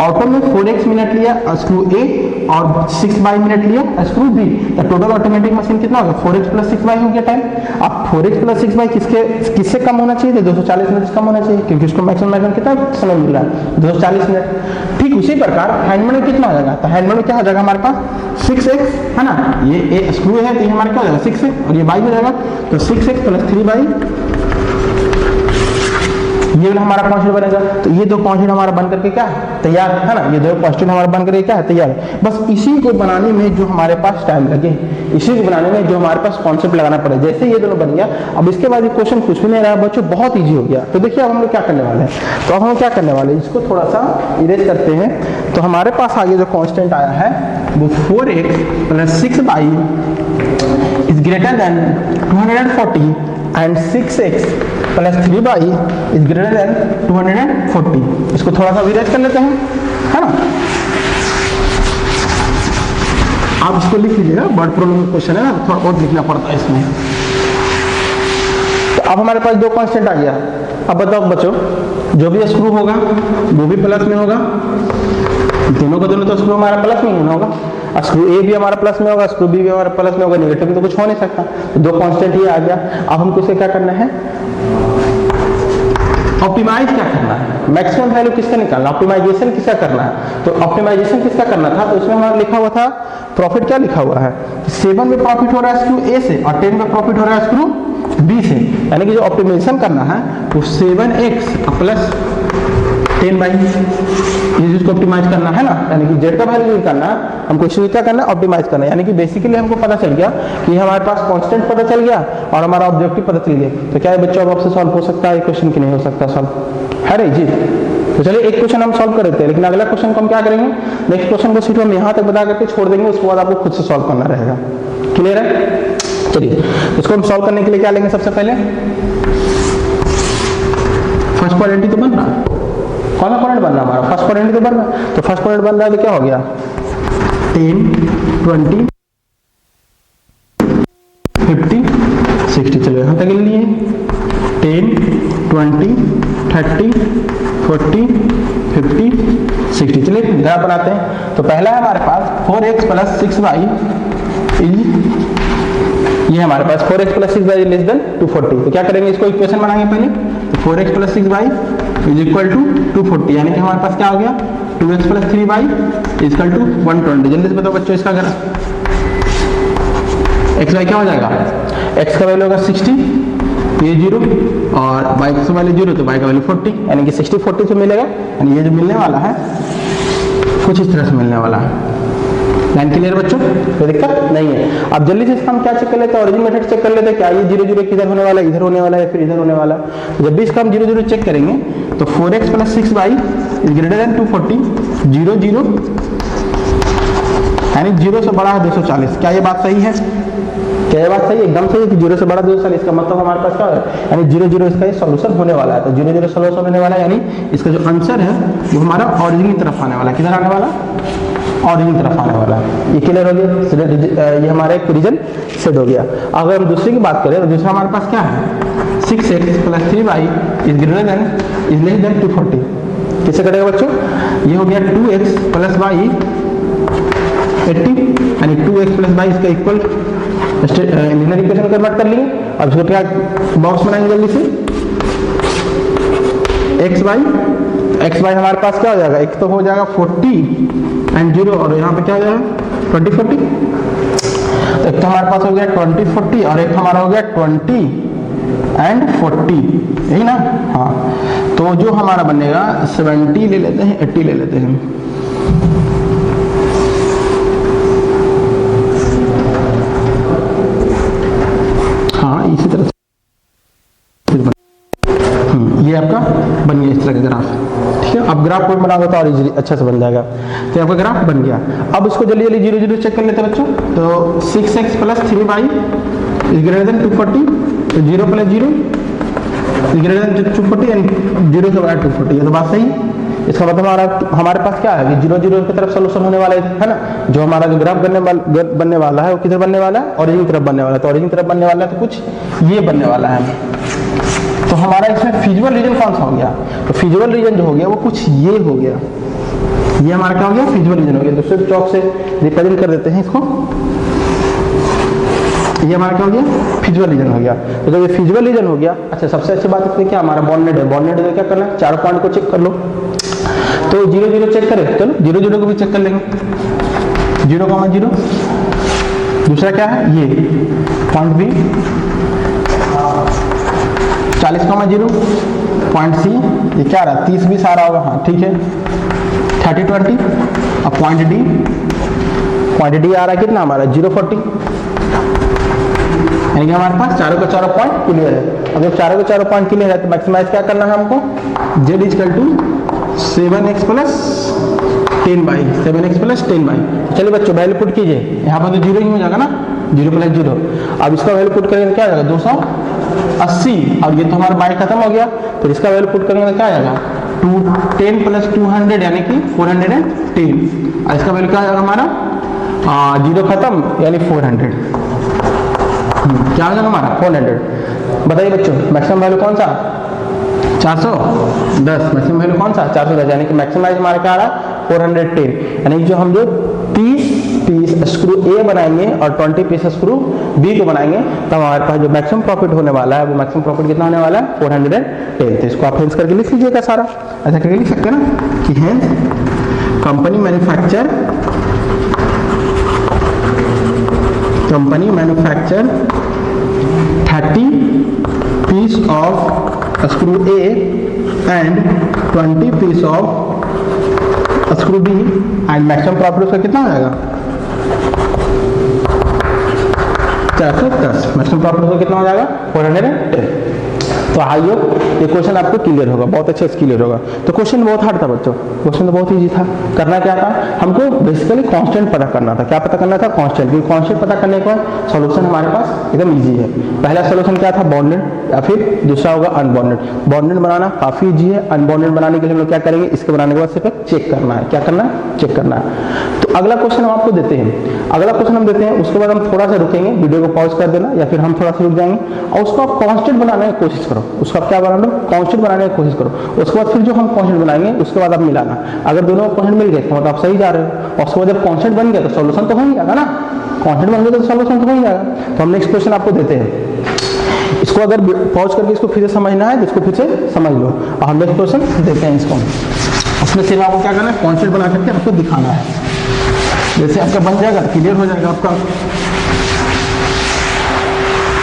ऑटो में 4x मिनट लिया स्क्रू ए और 6 बाई मिनट लिया स्क्रू बी, तो टोटल ऑटोमेटिक मशीन कितना होगा, 4x प्लस 6 बाई हो गया टाइम। अब 4x प्लस 6 बाई किससे कम होना चाहिए, 240 मिनट से कम होना चाहिए, क्योंकि उसको मैक्सिमम कितना समय मिल रहा है, 240 मिनट। ठीक उसी प्रकार हैंडमेड में कितना हो जाएगा, तो हैंडमेड में क्या हो जाएगा हमारे पास 6x, है ना, ये स्क्रू है तो ये हमारा क्या हो जाएगा 6 है, और ये बाई हो जाएगा, तो 6x प्लस 3 बाई, ये वाला हमारा कांस्टेंट बनेगा। तो ये दो कांस्टेंट हमारा बन करके क्या है, तैयार है ना, ये दो कांस्टेंट हमारा बन करके क्या है, तैयार है। बस इसी को बनाने में जो हमारे पास टाइम लगे, इसी को बनाने में जो हमारे पास कॉन्सेप्ट लगाना पड़े, जैसे ये दोनों बन गया, अब इसके बाद ये क्वेश्चन कुछ भी नहीं रहा बच्चों, बहुत ईजी हो गया। तो देखिए अब हम लोग क्या करने वाले हैं, तो अब हम क्या करने वाले हैं, इसको थोड़ा सा इरेज करते हैं। तो हमारे पास आगे जो कांस्टेंट आया है वो 4x plus 6 by is greater then 240 and 6x plus 3 by is greater then 240। इसको थोड़ा सा विरेज कर लेते हैं, है ना। आप इसको लिख लीजिएगा, वर्ड प्रॉब्लम क्वेश्चन है ना, थोड़ा और लिखना पड़ता है इसमें। तो अब हमारे पास दो कांस्टेंट आ गया। अब बताओ बच्चों, जो भी स्क्रू होगा वो भी प्लस में होगा, दोनों का दोनों तो स्क्रू हमारा प्लस में होना होगा, स्क्रू ए भी हमारा प्लस में होगा, स्क्रू बी भी हमारा प्लस में होगा, नेगेटिव तो कुछ हो नहीं सकता। तो दो कांस्टेंट ही आ गया। अब हमको इसे क्या करना है, ऑप्टिमाइज क्या करना है, मैक्सिमम वैल्यू किसका निकालना, ऑप्टिमाइजेशन किसका करना है। तो ऑप्टिमाइजेशन किसका करना था, तो उसमें हमारा लिखा हुआ था प्रॉफिट, क्या लिखा हुआ है, 7 में प्रॉफिट हो रहा है स्क्रू ए से और 10 में प्रॉफिट हो रहा है स्क्रू बी से। यानी कि जो ऑप्टिमाइजेशन करना है वो 7x प्लस 10 बाई, ये जिसको ऑप्टिमाइज करना है ना, यानी कि जेड का वैल्यू निकालना है हमको, इसको क्या करना है, ऑप्टिमाइज करना है। यानी कि बेसिकली हमको पता चल गया कि हमारे पास कांस्टेंट पता चल गया और हमारा ऑब्जेक्टिव पता चल गया। तो क्या ये बच्चों अब आपसे सॉल्व हो सकता है, क्वेश्चन की नहीं हो सकता सॉल्व, है रे जी। तो चलिए एक क्वेश्चन हम सॉल्व कर देते हैं, लेकिन अगला क्वेश्चन को हम क्या करेंगे, नेक्स्ट क्वेश्चन को सिर्फ हम यहाँ तक बता करके छोड़ देंगे, उसके बाद आपको खुद से सॉल्व करना रहेगा। क्लियर है, चलिए इसको हम सॉल्व करने के लिए क्या लेंगे, सबसे पहले फर्स्ट क्वाड्रेंट तो बन रहा है, कौन सा क्वाड्रेंट बन रहा है हमारा, फर्स्ट क्वाड्रेंट तो बन रहा है। तो फर्स्ट क्वाड्रेंट बन रहा है तो क्या हो गया, 10 20 50 60, चलो यहाँ तक ले लिए, 10 20 30 40 50 60। चलिए ग्राफ बनाते हैं। तो पहला है हमारे पास 4x प्लस 6 बाई, ये हमारे पास 4x plus 6 by less than 240। तो क्या करेंगे, इसको इक्वेशन बनाएंगे पहले। तो 4x plus 6 by is equal to 240, यानी कि हमारे पास क्या हो गया, 2x plus 3 by is equal to 120। जल्दी से बताओ बच्चों इसका अगर x वाई क्या हो जाएगा, x का वैल्यू होगा 60, ये 0 और y का वैल्यू 0, तो y का वैल्यू 40, यानी कि 60 40 से मिलेगा। यानी ये जो मिलने वाला है कुछ इस तरह से मिलने वाला है। लाइन क्लियर बच्चों, कोई दिक्कत नहीं है। अब जल्दी से इसका हम क्या चेक कर लेते हैं, ओरिजिन मेथड चेक कर लेते हैं, क्या ये 0 0 किधर होने वाला है, इधर होने वाला है, फिर इधर होने वाला है। तो जब भी इसका हम 0 0 चेक करेंगे तो 4x plus 6 by is greater then 240, 0 0 यानी 0 से बड़ा है 240। क्या ये बात सही है, क्या ये बात सही है, एकदम सही है कि 0 से बड़ा 240। इसका मतलब हमारे पास क्या है, यानी 0 0 इसका ये सॉल्यूशन होने वाला है। तो 0 0 सॉल्यूशन होने वाला है, यानी इसका जो आंसर है वो हमारा ओरिजिन की तरफ आने वाला है। किधर आने वाला, ओरिजिन की तरफ आने वाला है। ये क्लियर हो गया, ये हमारा एक रीजन सेट हो गया। अगर हम दूसरे की बात करें तो दूसरा हमारे पास क्या है, 6x plus 3 by is greater then is less then 240। किससे करेगा बच्चों, ये हो गया 2x प्लस बाई 80, यानी 2x प्लस बाई इसका इक्वल लीनियर इक्वेशन कन्वर्ट कर लिए। अब इसको क्या बॉक्स बनाएंगे जल्दी से, एक्स बाई हमारे पास क्या हो जाएगा, एक तो हो जाएगा 40 एंड 0 और यहाँ पे क्या हो जाएगा 20 40। एक तो हमारे पास हो गया 20 40 और एक हमारा हो गया 20 एंड 40, यही ना। हाँ, तो जो हमारा बनेगा 70 ले लेते हैं, 80 ले लेते हैं। हाँ, इसी तरह से ये आपका बन गया इस तरह का ग्राफ। ठीक है, अब ग्राफ कोई बनाओगे तो और इजीली अच्छा से बन जाएगा। तो आपका ग्राफ बन गया। अब इसको जल्दी जल्दी 0 0 चेक कर लेते हैं बच्चों। तो 6x + 3y is greater then 240, तो 0 + 0 इज ग्रेटर देन 240 एंड 0 से बड़ा 240। ये तो बात सही है। इसका मतलब हमारे पास क्या है कि 0 0 की तरफ सोल्यूशन होने वाला है ना। जो हमारा जो ग्राफ बनने वाला है वो किधर बनने वाला है, ओरिजिन की तरफ बनने वाला है। तो ओरिजिन की तरफ बनने वाला है तो कुछ ये बनने वाला है। तो हमारा इसमें फिजिबल रीजन कौन सा हो गया, तो फिजिबल रीजन जो हो गया वो कुछ ये हो गया। ये हमारा क्या हो गया, फिजिबल रीजन हो गया। तो सिर्फ चौक से रिप्रेजेंट कर देते हैं इसको। ये हमारा क्या हो गया, फिजिबल रीजन हो गया। तो जब ये फिजिबल रीजन हो गया, अच्छा सबसे अच्छी बात इसमें क्या, हमारा बॉन्डेड है। बॉन्डेड है क्या करना है, चारों पॉइंट को चेक कर लो। तो 0 0 चेक करें, चलो 0 0 को भी चेक कर लेंगे। 0, 0। दूसरा क्या है, ये पॉइंट बी 40, 0 पॉइंट सी, ये क्या रहा 30 20 आ रहा होगा। हाँ ठीक है, 30 20। अब पॉइंट डी आ रहा है कितना हमारा 0 40, यानी कि हमारे पास चारों के चारों पॉइंट क्लियर है। अब जब चारों के चारों पॉइंट क्लियर है तो मैक्सिमाइज क्या करना है हमको, z = 7x + 10y, 7x + 10y। चलिए बच्चों वैल्यू पुट कीजिए, यहाँ पर तो 0 ही हो जाएगा ना, 0 + 0। अब इसका वैल्यू पुट करेंगे क्या आ जाएगा 280, और ये तो हमारा बाई खत्म हो गया। फिर इसका वैल्यू पुट करेंगे तो क्या आ जाएगा 10 + 200 यानी कि 410। और इसका वैल्यू क्या आ जाएगा हमारा 0 खत्म यानी 400। क्या आ जाएगा हमारा 400। बताइए बच्चों मैक्सिमम वैल्यू कौन सा 410, मैक्सिमम वैल्यू कौन सा 410, यानी कि मैक्सिमाइज हमारा क्या आ रहा है 410। यानी कि जो हम जो 30 पीस स्क्रू ए बनाएंगे और 20 पीस स्क्रू बी को बनाएंगे तब हमारे पास जो मैक्सिमम प्रॉफिट होने वाला है वो मैक्सिमम प्रॉफिट कितना होने वाला है 410। तो इसको आप हेंस करके लिख लीजिएगा सारा, ऐसा करके लिख सकते हैं ना कि hence company manufacture 30 piece of screw A and 20 piece of screw b and maximum profit उसका कितना हो जाएगा 410। मैक्सिमम प्रॉफिट उसका कितना हो जाएगा 410। तो आई होप ये क्वेश्चन आपको क्लियर होगा, बहुत अच्छे से क्लियर होगा। तो क्वेश्चन बहुत हार्ड था बच्चों, क्वेश्चन तो बहुत इजी था। करना क्या था हमको, बेसिकली कांस्टेंट पता करना था। क्या पता करना था, कांस्टेंट। क्योंकि कांस्टेंट पता करने का सॉल्यूशन हमारे पास एकदम इजी है। पहला सॉल्यूशन क्या था, बॉन्डेड, या फिर दूसरा होगा अनबॉन्डेड। बॉन्डेड बनाना काफी इजी है, अनबॉन्डेड बनाने के लिए हम लोग क्या करेंगे, इसके बनाने के बाद सिर्फ चेक करना है। क्या करना है, चेक करना है। तो अगला क्वेश्चन हम आपको देते हैं, अगला क्वेश्चन हम देते हैं, उसके बाद हम थोड़ा सा रुकेंगे, वीडियो को पॉज कर देना या फिर हम थोड़ा सा रुक जाएंगे और उसको आप कांस्टेंट बनाने की कोशिश करो। उसको आप क्या बना लो, कांस्टेंट बनाने की कोशिश करो। उसके बाद फिर जो हम कांस्टेंट बनाएंगे उसके बाद आप मिलाना। अगर दोनों कांस्टेंट मिल गए तो मतलब आप सही जा रहे हो, और उसके बाद जब कांस्टेंट बन गया तो सॉल्यूशन तो हो ही जाएगा ना। कांस्टेंट बन गया तो सॉल्यूशन तो हो ही जाएगा। तो हम नेक्स्ट क्वेश्चन आपको देते हैं, इसको अगर पॉज करके इसको फिर से समझना है तो इसको फिर से समझ लो और हम नेक्स्ट क्वेश्चन देते हैं इसको। उसमें सिर्फ आपको क्या करना है, कांस्टेंट बना करके आपको दिखाना है। जैसे आपका बन जाएगा क्लियर हो जाएगा आपका।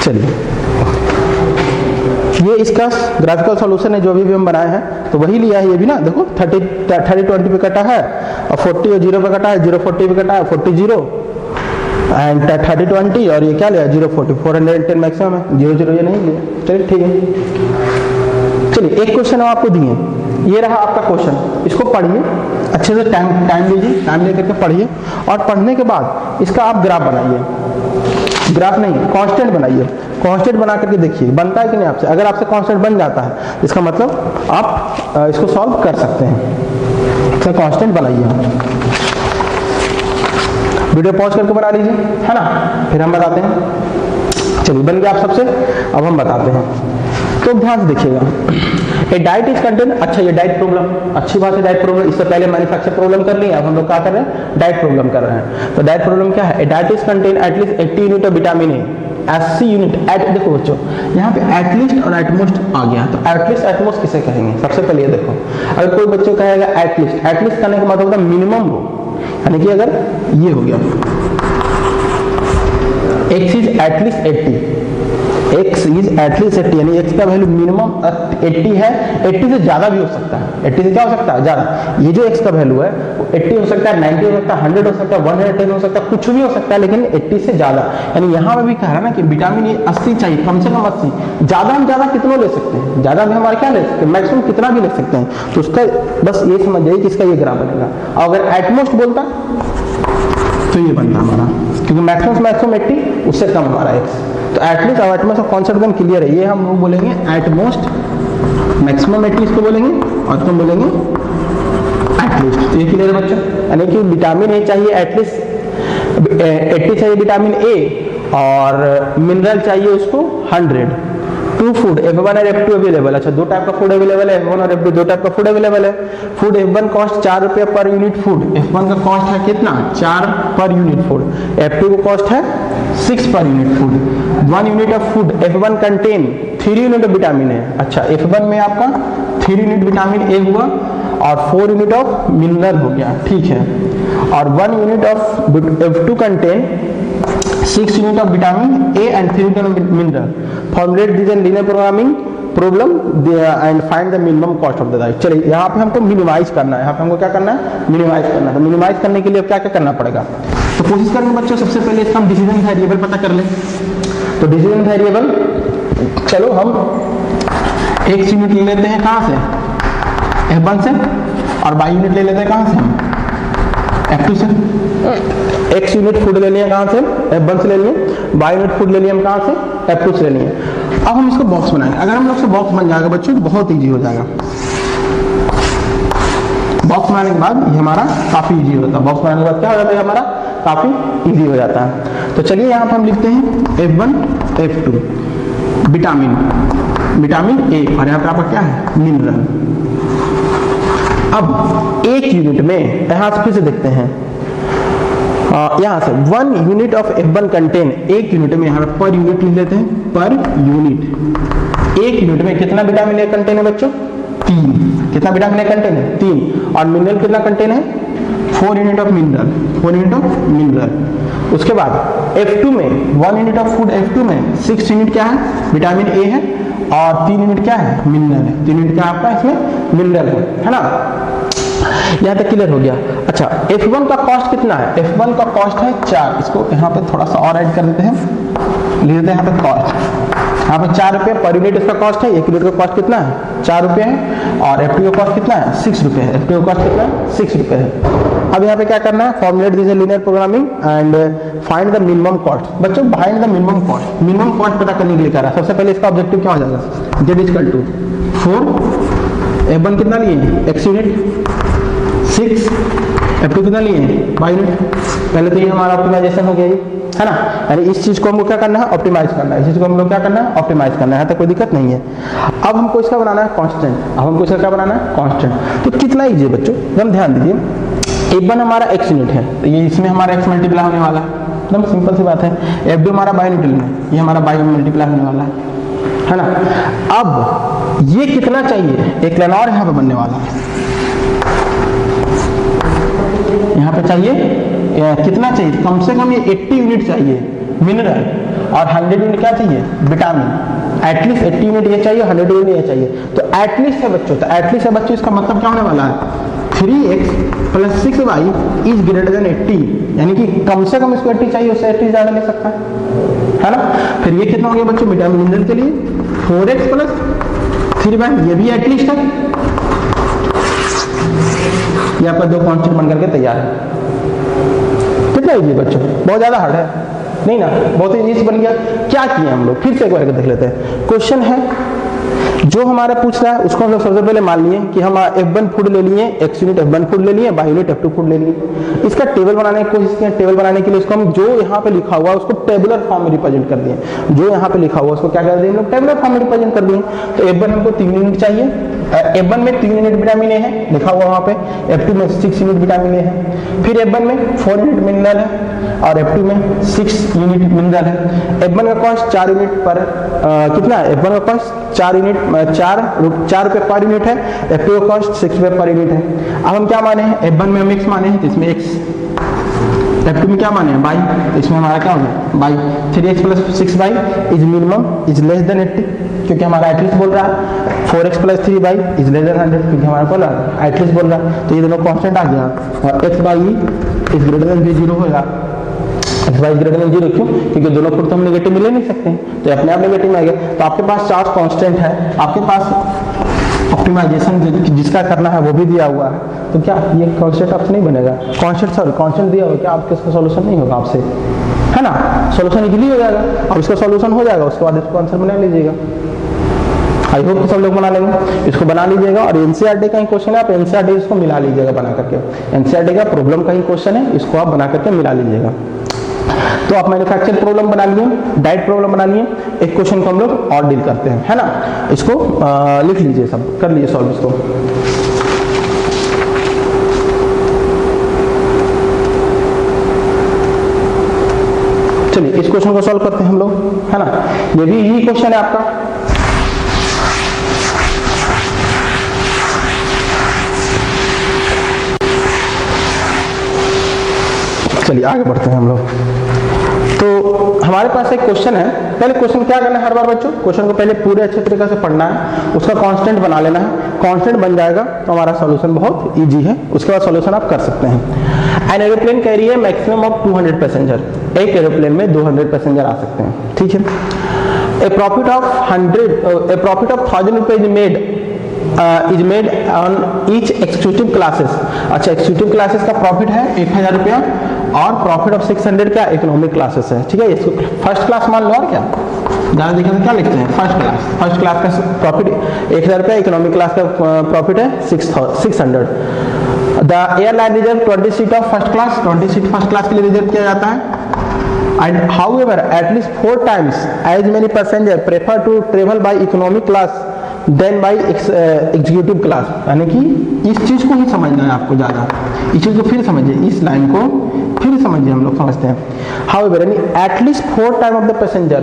चलिए ये इसका ग्राफिकल सॉल्यूशन है जो भी हम बनाए हैं, तो वही लिया है ये भी ना। देखो 30 20 पे कटा है और 40 और 0 पे कटा है, 0 40 पे कटा है, 40 0 एंड 30 20 और ये क्या लिया 0 40, 410 मैक्सिमम है, 0 0 ये नहीं लिया। चलिए ठीक है। चलिए एक क्वेश्चन हम आपको दिए, ये रहा आपका क्वेश्चन, इसको पढ़िए अच्छे से, टाइम लीजिए, टाइम लेकर के पढ़िए और पढ़ने के बाद इसका आप ग्राफ बनाइए, ग्राफ नहीं कांस्टेंट बनाइए। कांस्टेंट बना करके देखिए बनता है कि नहीं आपसे। अगर आपसे कांस्टेंट बन जाता है इसका मतलब आप इसको सॉल्व कर सकते हैं। तो कांस्टेंट बनाइए, वीडियो पॉज करके बना लीजिए, है ना, फिर हम बताते हैं। चलिए बन गया आप सबसे, अब हम बताते हैं। तो ध्यान से देखिएगा, ए डाइट इज कंटेन, अच्छा ये डाइट प्रॉब्लम, अच्छी बात है डाइट प्रॉब्लम, इससे पहले मैन्युफैक्चर प्रॉब्लम कर लिया, अब हम लोग क्या कर रहे हैं, डाइट प्रॉब्लम कर रहे हैं। तो डाइट प्रॉब्लम क्या है, a diet is contain at least 80 unit of vitamin A, 80 unit at, देखो बच्चों यहाँ पे एटलीस्ट और एटमोस्ट आ गया, तो एटलीस्ट एटमोस्ट किसे कहेंगे, सबसे पहले ये देखो, अगर कोई बच्चों कहेगा एटलीस्ट, एटलीस्ट करने का मतलब होता है मिनिमम हो, यानी कि अगर ये हो गया x is at least 80, x is at least 80, यानी x का वैल्यू मिनिमम 80 है, 80 से ज्यादा भी हो सकता है, 80 से क्या हो सकता है, ज्यादा, ये जो x का वैल्यू है वो 80 हो सकता है, 90 हो सकता है, 100 हो सकता है, 110 हो सकता है, कुछ भी हो सकता है, लेकिन 80 से ज्यादा, यानी यहाँ पे भी कह रहा है ना कि विटामिन ए 80 चाहिए, कम से कम 80, ज्यादा हम ज्यादा कितना ले सकते हैं, ज्यादा भी हमारे क्या ले सकते हैं, मैक्सिमम कितना भी ले सकते हैं, तो उसका बस ये समझ जाइए कि इसका ये ग्राफ बनेगा, अगर एटमोस्ट बोलता तो ये बनता हमारा, क्योंकि मैक्सिमम 80, उससे कम हमारा x, तो एटलीस्ट और एटमोस्ट का कॉन्सेप्ट एकदम क्लियर है, ये हम लोग बोलेंगे एटमोस्ट, मैक्सिमम 80 इसको बोलेंगे और इसको बोलेंगे एटलीस्ट, तो ये क्लियर है बच्चों, यानी कि विटामिन ए चाहिए एटलीस्ट 80 चाहिए विटामिन ए, और मिनरल चाहिए उसको 100, टू फूड F1 और F2 अवेलेबल, अच्छा दो टाइप का फूड अवेलेबल है, F1 और F2 दो टाइप का फूड अवेलेबल है, फूड F1 कॉस्ट 4 रुपये पर यूनिट फूड, F1 का कॉस्ट है कितना 4 पर यूनिट फूड, F2 का कॉस्ट है 6 per unit food, 1 unit of food F1 contain 3 unit of vitamin ए, अच्छा F1 में आपका 3 यूनिट विटामिन ए हुआ और 4 यूनिट ऑफ मिनरल हो गया, ठीक है, और 1 unit of F2 contain 6 unit of vitamin A and 3 unit of mineral, formulate this in linear programming problem and find the minimum cost of the diet. चलिए यहाँ पे हमको मिनिमाइज करना है, यहाँ पे हमको क्या करना है, मिनिमाइज करना है, तो मिनिमाइज करने के लिए क्या क्या करना पड़ेगा, तो कोशिश करेंगे बच्चों सबसे पहले इसका हम डिसीजन वेरिएबल पता कर लें, तो डिसीजन वेरिएबल चलो हम एक यूनिट ले लेते हैं कहाँ से, F1 से, और बाई यूनिट ले लेते हैं कहाँ से हम, F2 से, x यूनिट फूड ले लिया कहाँ से, F1 से ले लिए, y यूनिट फूड ले लिया हम कहाँ से, F2 से ले लिए। अब हम इसको बॉक्स बनाएंगे, अगर हम लोग से बॉक्स बन जाएगा बच्चों तो बहुत इजी हो जाएगा, बॉक्स बनाने के बाद ये हमारा काफी इजी होता है, बॉक्स बनाने के बाद क्या हो जाता है हमारा काफी इजी हो जाता है। तो चलिए यहाँ पर हम लिखते हैं F1 F2 विटामिन ए, और यहाँ पर आपका क्या है मिनरल। अब एक यूनिट में यहाँ से फिर से देखते हैं, यहाँ से 1 यूनिट ऑफ F1 कंटेन, एक यूनिट में यहाँ पर यूनिट लिख लेते हैं, पर यूनिट, एक यूनिट में कितना विटामिन ए कंटेन है बच्चों, 3, कितना विटामिन ए कंटेन है 3, और मिनरल कितना कंटेन है 4 unit of mineral, 4 unit of mineral. उसके बाद F2 में 1 यूनिट ऑफ फूड, F2 में 6 यूनिट क्या है विटामिन ए है, और 3 यूनिट क्या है मिनरल है, 3 यूनिट क्या आपका इसमें मिनरल है ना, यहाँ तक क्लियर हो गया। अच्छा F1 का कॉस्ट कितना है, F1 का कॉस्ट है 4, इसको यहाँ पे थोड़ा सा और ऐड कर देते हैं, लिख देते हैं यहाँ पे कॉस्ट, यहाँ पे 4 रुपये पर यूनिट इसका कॉस्ट है, एक यूनिट का कॉस्ट कितना है 4 रुपये है, और F2 का कॉस्ट कितना है 6 रुपये है, F2 का कॉस्ट कितना है 6 रुपये है। अब यहाँ पे क्या करना है, formulate this linear programming and find the minimum cost. बच्चों find the minimum cost, minimum cost पता करने के लिए क्या रहा है, सबसे पहले इसका ऑब्जेक्टिव क्या हो जाएगा, z इक्वल टू 4, F1 कितना लिए x यूनिट, 6, F2 कितना लिए y यूनिट, पहले तो ये हमारा ऑप्टिमाइजेशन हो गया है ना, यानी इस चीज को हमको क्या करना है ऑप्टिमाइज करना है, इस चीज को हम लोग क्या करना है ऑप्टिमाइज करना है, तो कोई दिक्कत नहीं है। अब हमको इसका बनाना है कांस्टेंट, अब हमको इसका क्या बनाना है कांस्टेंट, तो कितना इजी है बच्चों एकदम ध्यान दीजिए, F1 हमारा x यूनिट है, तो ये इसमें हमारा x मल्टीप्लाई होने वाला है, एकदम सिंपल सी बात है। F2 हमारा y यूनिट लेना है, ये हमारा y मल्टीप्लाई होने वाला है ना। अब ये कितना चाहिए, एक लाइन और यहाँ पे बनने वाला है, यहाँ पे चाहिए कितना चाहिए, कम से कम ये 80 यूनिट चाहिए मिनरल, और 100 यूनिट क्या चाहिए विटामिन, एटलीस्ट 80 यूनिट ये चाहिए, 100 यूनिट ये चाहिए, तो एटलीस्ट है बच्चों, तो एटलीस्ट है बच्चों, इसका मतलब क्या होने वाला है 3x + 6y is greater then 80, यानी कि कम से कम इसको 80 चाहिए, उससे 80 ज्यादा ले सकता है ना। फिर ये कितना हो गया बच्चों विटामिन मिनरल के लिए 4x + 3y, ये भी एटलीस्ट है, ये आपका दो कांस्टेंट बनकर के तैयार है। कितना इजी बच्चों, बहुत ज्यादा हार्ड है नहीं ना, बहुत इजी बन गया। क्या किए हम लोग, फिर से एक बार देख लेते हैं। क्वेश्चन है जो हमारा पूछ रहा है उसको हम लोग सबसे पहले मान लिए कि हम F1 फूड ले लिए, x यूनिट F1 फूड ले लिए, y यूनिट F2 फूड ले लिए। इसका टेबल बनाने की कोशिश किया। टेबल बनाने के लिए उसको हम जो यहाँ पे लिखा हुआ उसको टेबुलर फॉर्म में रिप्रेजेंट कर दिए। जो यहाँ पे लिखा हुआ उसको क्या कर दिए हम लोग, टेबुलर फॉर्म में रिप्रेजेंट कर दिए। तो F1 हमको 3 यूनिट चाहिए, F1 में 3 यूनिट विटामिन ए है लिखा हुआ वहाँ पे, F2 में 6 यूनिट विटामिन ए है, फिर F1 में 4 यूनिट मिनरल है और F2 में 6 यूनिट मिनरल है। F1 का कॉस्ट 4 यूनिट पर कितना है, F1 का कॉस्ट 4 यूनिट 4 रुपए पर यूनिट है, F2 का कॉस्ट 6 रुपए पर यूनिट है। अब हम क्या माने हैं, F1 में हम x माने हैं तो इसमें x, F2 में क्या माने हैं y, तो इसमें हमारा क्या होगा y। 3x + 6y is minimum is less then 80, क्योंकि हमारा एटलीस्ट बोल रहा है। 4x + 3y is less than 100, क्योंकि हमारा बोल रहा है एटलीस्ट बोल रहा है। तो ये दोनों कांस्टेंट आ गया और x/y इज ग्रेटर देन 0 होगा। x/y ग्रेटर देन 0 क्यों, क्योंकि दोनों फुट तो हम नेगेटिव में ले नहीं सकते हैं, तो अपने आप नेगेटिव में आ गया। तो आपके पास 4 कांस्टेंट है, आपके पास ऑप्टिमाइजेशन जिसका करना है वो भी दिया हुआ है, तो क्या ये कांस्टेंट आपसे नहीं बनेगा, कांस्टेंट दिया हुआ, क्या आपके इसका सॉल्यूशन नहीं होगा आपसे, है ना। सॉल्यूशन इजीली हो जाएगा और इसका सॉल्यूशन हो जाएगा, उसके बाद इसको आंसर बना लीजिएगा। आई होप कि सब लोग बना लेंगे, इसको बना लीजिएगा। और एनसीईआरटी का ही क्वेश्चन है, आप एनसीईआरटी इसको मिला लीजिएगा बना करके। एनसीईआरटी का प्रॉब्लम का ही क्वेश्चन है, इसको आप बना करके मिला लीजिएगा। तो आप मैन्युफैक्चर प्रॉब्लम बना लिए, डाइट प्रॉब्लम बना लिए, एक क्वेश्चन को हम लोग और डील करते हैं, है ना। इसको लिख लीजिए, सब कर लीजिए सॉल्व इसको। चलिए इस क्वेश्चन को सॉल्व करते हैं हम लोग, है ना। ये भी यही क्वेश्चन है आपका। चलिए आगे बढ़ते हैं हम लोग। तो हमारे पास एक क्वेश्चन है, पहले क्वेश्चन क्या करना है हर बार बच्चों, क्वेश्चन को पहले पूरे अच्छे तरीके से पढ़ना है, उसका कांस्टेंट बना लेना है। कांस्टेंट बन जाएगा तो हमारा सॉल्यूशन बहुत इजी है, उसके बाद सॉल्यूशन आप कर सकते हैं। एन एरोप्लेन कैरी है मैक्सिमम ऑफ 200 पैसेंजर, एक एरोप्लेन में 200 पैसेंजर आ सकते हैं, ठीक है। ए प्रॉफिट ऑफ 1000 रुपए is made on each executive classes. अच्छा, एग्जीक्यूटिव क्लासेस का प्रॉफिट है 1000 रुपया और प्रॉफिट ऑफ 600 क्या इकोनॉमिक क्लासेस है, ठीक है। इसको फर्स्ट क्लास मान लो, और क्या ज़्यादा देखिए तो क्या लिखते हैं फर्स्ट क्लास का प्रॉफिट 1000 रुपया, इकोनॉमिक क्लास का प्रॉफिट है 600। The airline reserve 20 seat of first class, 20 seat first class के लिए रिजर्व किया जाता है। And however, at least 4 times as many passengers prefer to travel by economy class than by executive class। यानी कि इस चीज को ही समझना है आपको ज्यादा, इस चीज को फिर समझिए, इस लाइन को फिर समझिए, हम लोग समझते हैं। However, यानी at least 4 times of the passenger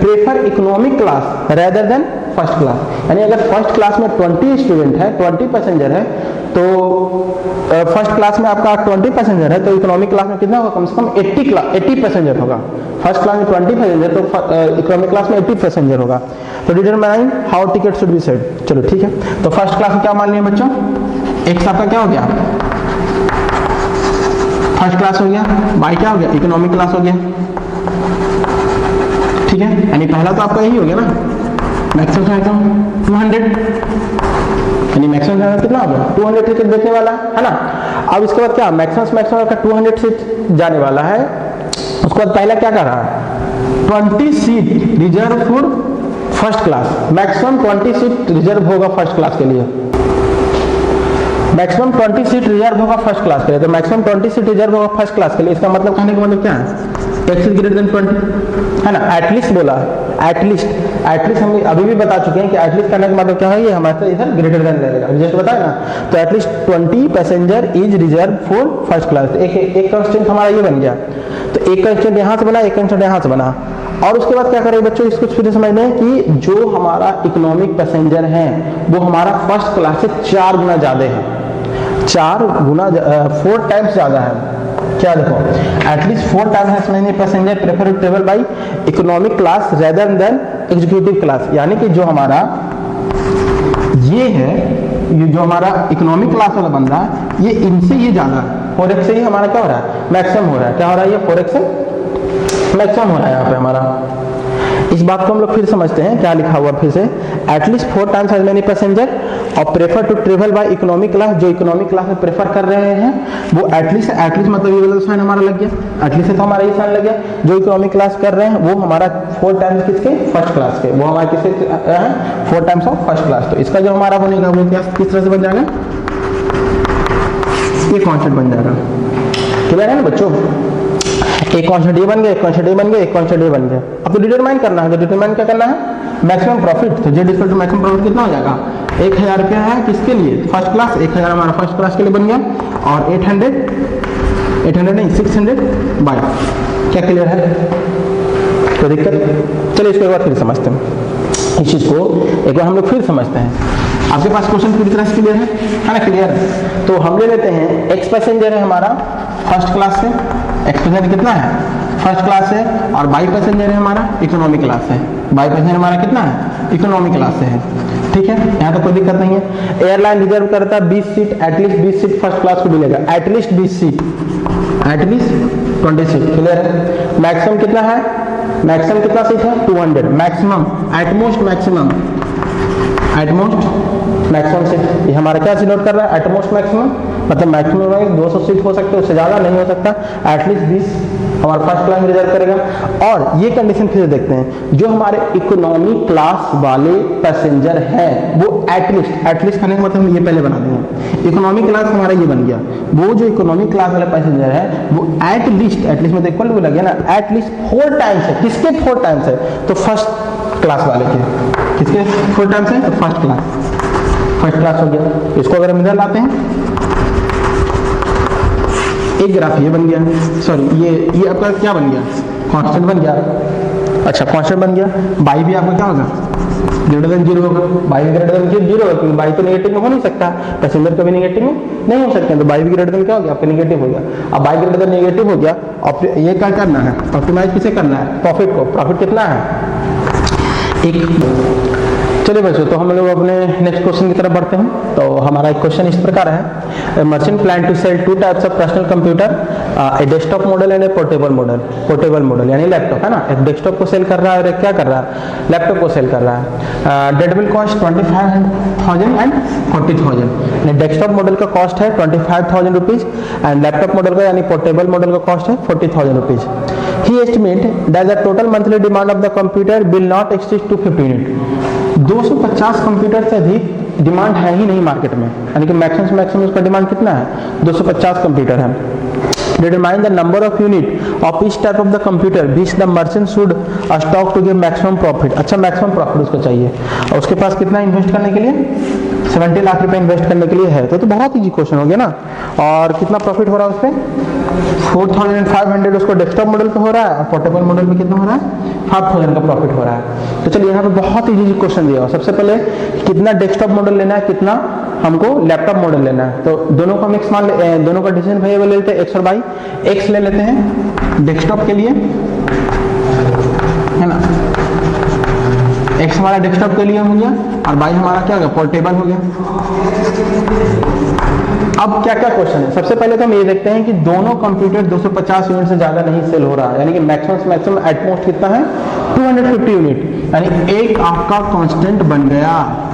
prefer economic class rather than first class। यानी अगर फर्स्ट क्लास में 20 स्टूडेंट है, 20 पैसेंजर है, तो फर्स्ट क्लास में आपका 20 पैसेंजर है, तो इकोनॉमिक क्लास में कितना होगा, कम से कम 80 पैसेंजर होगा। फर्स्ट क्लास में 20 पैसेंजर, तो इकोनॉमिक क्लास में 80 पैसेंजर होगा। तो determine how ticket should be set. चलो ठीक है, तो फर्स्ट क्लास में क्या मान लिया बच्चों, एक्स आपका क्या हो गया, फर्स्ट क्लास हो गया, वाई क्या हो गया, इकोनॉमिक क्लास हो गया, ठीक है। यानी पहला तो आपका यही हो गया ना, मैक्सिमम 200, यानी मैक्सिमम कितना होगा 200 टिकट देखने वाला है ना। अब इसके बाद क्या, मैक्सिमम का 200 सीट जाने वाला है। उसके बाद पहला क्या कर रहा है, 20 seat reserve for first class, maximum 20 seat reserve होगा फर्स्ट क्लास के लिए, मैक्सिमम 20 सीट रिजर्व होगा फर्स्ट क्लास के लिए। तो मैक्सिमम 20 सीट रिजर्व होगा फर्स्ट क्लास के लिए, इसका मतलब कहने का मतलब क्या है, एक्स इज ग्रेटर देन 20, है ना। एटलीस्ट बोला, एटलीस्ट हम अभी भी बता चुके हैं कि एटलीस्ट करने का मतलब क्या है, ये हमारे इधर ग्रेटर देन लगेगा, जस्ट बताया ना। तो at least 20 passenger is reserve for first class. एक कंस्टेंट हमारा ये बन गया, तो एक कंस्टेंट यहाँ से बना, एक कंस्टेंट यहाँ से बना। और उसके बाद क्या करें बच्चों, इसको फिर समझना है कि जो हमारा इकोनॉमिक पैसेंजर है वो हमारा फर्स्ट क्लास से 4 गुना ज्यादा है, 4 टाइम्स ज्यादा है। क्या देखो, एटलीस्ट 4 टाइम्स है passenger prefer to travel by economic class rather than executive class. यानी कि जो हमारा ये है, ये जो हमारा इकोनॉमिक क्लास वाला बन रहा है, ये इनसे ये ज्यादा है, 4x से ही हमारा क्या हो रहा है, मैक्सिमम हो रहा है। क्या हो रहा है, ये 4x से मैक्सिमम हो रहा है यहाँ पे हमारा। इस बात को हम लोग फिर समझते हैं, क्या लिखा हुआ फिर से, at least 4 times as many passenger or prefer to travel by economic class, जो इकोनॉमिक क्लास में प्रेफर कर रहे हैं वो एटलीस्ट मतलब ये वाला साइन हमारा लग गया, एटलीस्ट तो हमारा ये साइन लग गया। जो इकोनॉमिक क्लास कर रहे हैं वो हमारा 4 टाइम्स किसके, फर्स्ट क्लास के, वो हमारे किसके हैं 4 टाइम्स ऑफ फर्स्ट क्लास। तो इसका जो हमारा बनेगा वो क्या किस तरह से बन जाएगा, ये कॉन्सेप्ट बन जाएगा। क्लियर है ना बच्चों, एक कॉन्सेप्ट ये बन गया, एक कॉन्सेप्ट ये बन गया, एक कॉन्सेप्ट ये बन गया। अब तो डिटरमाइन करना है, तो डिटरमाइन क्या करना है, मैक्सिमम प्रॉफिट। तो z equal to maximum profit कितना हो जाएगा, 1000 रुपया है किसके लिए, फर्स्ट क्लास, 1000 हमारा फर्स्ट क्लास के लिए बन गया, और 800 नहीं 600 बाय, क्या क्लियर है, तो दिक्कत। चलिए इसको एक बार फिर समझते हैं, इस चीज को एक बार हम लोग फिर समझते हैं। आपके पास क्वेश्चन पूरी तरह से क्लियर है ना, क्लियर है। तो हम ले लेते हैं एक्स पैसेंजर है हमारा फर्स्ट क्लास से, एक्स पैसेंजर कितना है, फर्स्ट क्लास है, और बाई पैसेंजर है हमारा इकोनॉमिक क्लास है, बाई पैसेंजर हमारा कितना है, इकोनॉमिक क्लास से है। ठीक है, यहाँ तो कोई दिक्कत नहीं है। एयरलाइन रिजर्व करता है 20 seat, at least 20 seat first class को मिलेगा, at least 20 seat, at least 20 seat, clear है। मैक्सिमम कितना है, मैक्सिमम कितना सीट है 200, मैक्सिमम एटमोस्ट मैक्सिमम सीट, ये हमारा क्या डिनोट कर रहा है, एटमोस्ट मैक्सिमम, मतलब मैक्सिमम 200 सीट हो सकते हैं, उससे ज्यादा नहीं हो सकता, एटलीस्ट 20 हमारा फर्स्ट क्लास में रिजर्व करेगा। और ये कंडीशन फिर देखते हैं, जो हमारे इकोनॉमी क्लास वाले पैसेंजर हैं वो एटलीस्ट करने का मतलब ये पहले बना देंगे, इकोनॉमी क्लास हमारा ये बन गया, वो जो इकोनॉमी क्लास वाला पैसेंजर है वो एटलीस्ट में इक्वल भी लगे ना, एटलीस्ट 4 टाइम्स है, किसके 4 टाइम्स है, तो फर्स्ट क्लास वाले के, किसके 4 टाइम्स है, तो फर्स्ट क्लास हो गया। इसको अगर हम इधर लाते हैं, एक ग्राफ ये बन गया, सॉरी ये आपका क्या बन गया, कांस्टेंट बन गया। अच्छा कांस्टेंट बन गया, बाई भी आपका क्या होगा, ग्रेटर देन 0 होगा, बाई भी ग्रेटर देन 0 होगा, क्योंकि बाई तो नेगेटिव में हो नहीं सकता, पैसेंजर कभी नेगेटिव में नहीं हो सकते, तो बाई भी ग्रेटर देन क्या हो गया, आपका नेगेटिव हो गया। अब बाई ग्रेटर देन नेगेटिव हो गया, और ये क्या करना है, ऑप्टिमाइज किसे करना है, प्रॉफिट को। प्रॉफिट कितना है, एक। चलिए बच्चों, तो हम लोग अपने नेक्स्ट क्वेश्चन की तरफ बढ़ते हैं। तो हमारा एक क्वेश्चन इस प्रकार है, merchant plan to sell 2 types of personal computer, a desktop model and a portable model यानी लैपटॉप है ना, एक डेस्कटॉप को सेल कर रहा है और एक क्या कर रहा है, लैपटॉप को सेल कर रहा है। That will cost 25,000 and 40,000। Desktop model का कॉस्ट है 25,000 रुपीज एंड लैपटॉप मॉडल का यानी पोर्टेबल मॉडल का कॉस्ट है 40,000 rupees. He estimate that the total monthly demand of the computer will not exceed 250 unit. 250 computer से अधिक डिमांड है ही नहीं मार्केट में, यानी कि मैक्सिमम उसका डिमांड कितना है, 250 कंप्यूटर है। Determine the number of unit of each type of the computer which the merchant should stock to give maximum profit। अच्छा मैक्सिमम प्रॉफिट उसको चाहिए, और उसके पास कितना इन्वेस्ट करने के लिए, 70 लाख रुपए इन्वेस्ट करने के लिए है। तो बहुत इजी क्वेश्चन हो गया ना। और कितना प्रॉफिट हो रहा है उस पर, 4,500 उसको डेस्कटॉप मॉडल पे हो रहा है, और पोर्टेबल मॉडल में कितना हो रहा है, 5,000 का प्रॉफिट हो रहा है। तो चलिए यहाँ पे बहुत इजी क्वेश्चन दिया। सबसे पहले कितना डेस्कटॉप मॉडल लेना है, कितना हमको लैपटॉप मॉडल लेना है, तो दोनों का मिक्स मान दोनों का डिसीजन वेरिएबल ले लेते हैं, एक्स और वाई। एक्स ले लेते हैं डेस्कटॉप के लिए, है ना, एक्स हमारा डेस्कटॉप के लिए हो गया, और वाई हमारा क्या हो गया, पोर्टेबल हो गया। अब क्या क्या क्वेश्चन है, सबसे पहले तो हम ये देखते हैं कि दोनों कंप्यूटर 250 यूनिट से ज्यादा नहीं सेल हो रहा है, यानी कि मैक्सिमम एटमोस्ट कितना है 250 यूनिट, यानी एक आपका कांस्टेंट बन गया।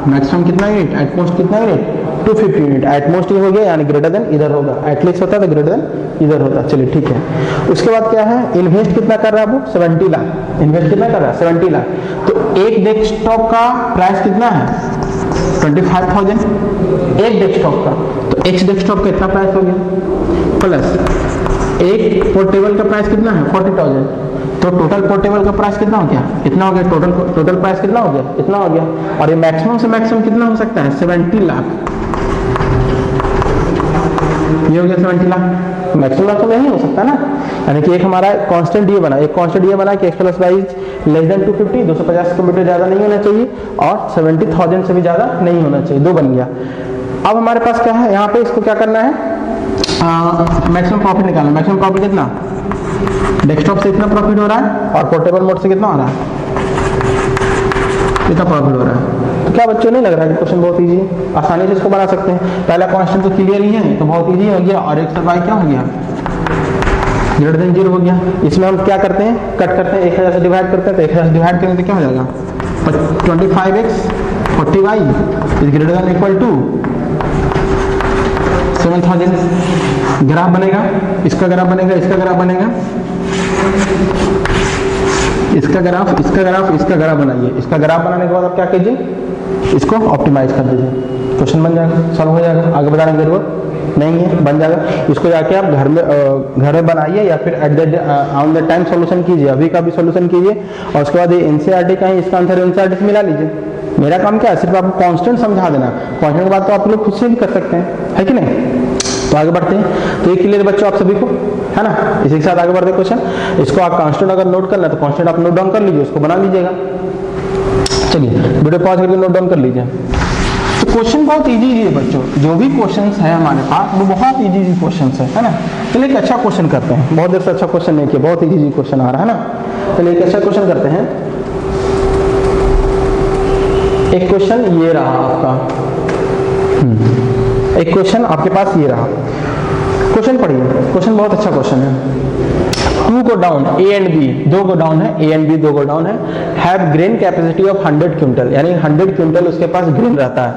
मैक्सिमम कितना यूनिट, एटमोस्ट कितना यूनिट, 250 यूनिट। एटमोस्ट ये हो गया, यानी ग्रेटर देन इधर होगा, एटलीस्ट होता है तो ग्रेटर देन इधर होता। चलिए ठीक है। उसके बाद क्या है, इन्वेस्ट कितना कर रहा है वो, 70 लाख इन्वेस्ट कितना कर रहा है, 70 लाख। तो एक डेस्कटॉप का प्राइस कितना है, 25,000 एक डेस्कटॉप का, तो एक डेस्कटॉप का इतना प्राइस हो गया, प्लस एक पोर्टेबल का प्राइस कितना है 40,000, तो टोटल पोर्टेबल का प्राइस कितना हो गया, इतना हो गया। टोटल प्राइस कितना हो गया, इतना हो गया। और ये मैक्सिमम से मैक्सिमम कितना हो सकता है, 70 लाख। ये हो गया 70 लाख। मैक्सिमम तो नहीं हो सकता ना, यानी कि एक हमारा कांस्टेंट ये बना, एक कांस्टेंट ये बना कि x plus y less than 250, 250 computer ज्यादा नहीं होना चाहिए, और 70,000 से भी ज्यादा नहीं होना चाहिए, 2 बन गया। अब हमारे पास क्या है, यहाँ पे इसको क्या करना है, मैक्सिमम प्रॉफिट निकालना। मैक्सिमम प्रॉफिट कितना, डेस्कटॉप से इतना प्रॉफिट हो रहा है, और पोर्टेबल मोड से कितना हो रहा है, इतना प्रॉफिट हो रहा है। तो क्या बच्चों नहीं लग रहा है कि क्वेश्चन बहुत इजी है, आसानी से इसको बना सकते हैं। पहला कांस्टेंट तो क्लियर ही है, तो बहुत इजी हो गया। और एक्स और वाई क्या हो गया, ग्रेटर देन 0 हो गया। इसमें हम क्या करते हैं, कट करते हैं, 1000 से डिवाइड करते हैं, तो 1000 से डिवाइड करें तो क्या हो जाएगा, 25x 40y is greater than equal to 7000। Graph बनेगा, इसका ग्राफ बनेगा, इसका ग्राफ बनेगा, इसका ग्राफ, इसका ग्राफ, इसका ग्राफ बनाइए। इसका ग्राफ बनाने के बाद आप क्या कीजिए, इसको ऑप्टिमाइज कर दीजिए, क्वेश्चन बन जाएगा, सॉल्व हो जाएगा। आगे बढ़ाने की जरूरत नहीं है, बन जाएगा। इसको जाके आप घर में बनाइए या फिर at the on the time solution कीजिए, अभी का भी सॉल्यूशन कीजिए और उसके बाद ये एनसीईआरटी का ही इसका आंसर एनसीईआरटी से मिला लीजिए। मेरा काम क्या है, सिर्फ आपको कांस्टेंट समझा देना। कांस्टेंट की बात तो आप लोग खुद से भी कर सकते हैं, है कि नहीं। तो आगे बढ़ते हैं। तो ये क्लियर बच्चों आप सभी को, है ना। इसी के साथ आगे बढ़ते क्वेश्चन। इसको आप कांस्टेंट अगर नोट करना तो कांस्टेंट आप नोट डाउन कर लीजिए, उसको बना लीजिएगा। चलिए वीडियो पॉज करके नोट डाउन कर लीजिए। तो क्वेश्चन बहुत इजी है बच्चों, जो भी क्वेश्चंस है हमारे पास वो बहुत इजी क्वेश्चंस है ना। चलिए एक अच्छा क्वेश्चन करते हैं, बहुत देर से अच्छा क्वेश्चन नहीं किया, बहुत इजी क्वेश्चन आ रहा है ना। चलिए एक अच्छा क्वेश्चन करते हैं। एक क्वेश्चन ये रहा आपका, एक क्वेश्चन आपके पास ये रहा। क्वेश्चन पढ़िए, क्वेश्चन बहुत अच्छा क्वेश्चन है। 2 go down, A and B, 2 go down है, A and B 2 go down है, have grain capacity of 100 quintal, यानी 100 क्विंटल उसके पास ग्रेन रहता है।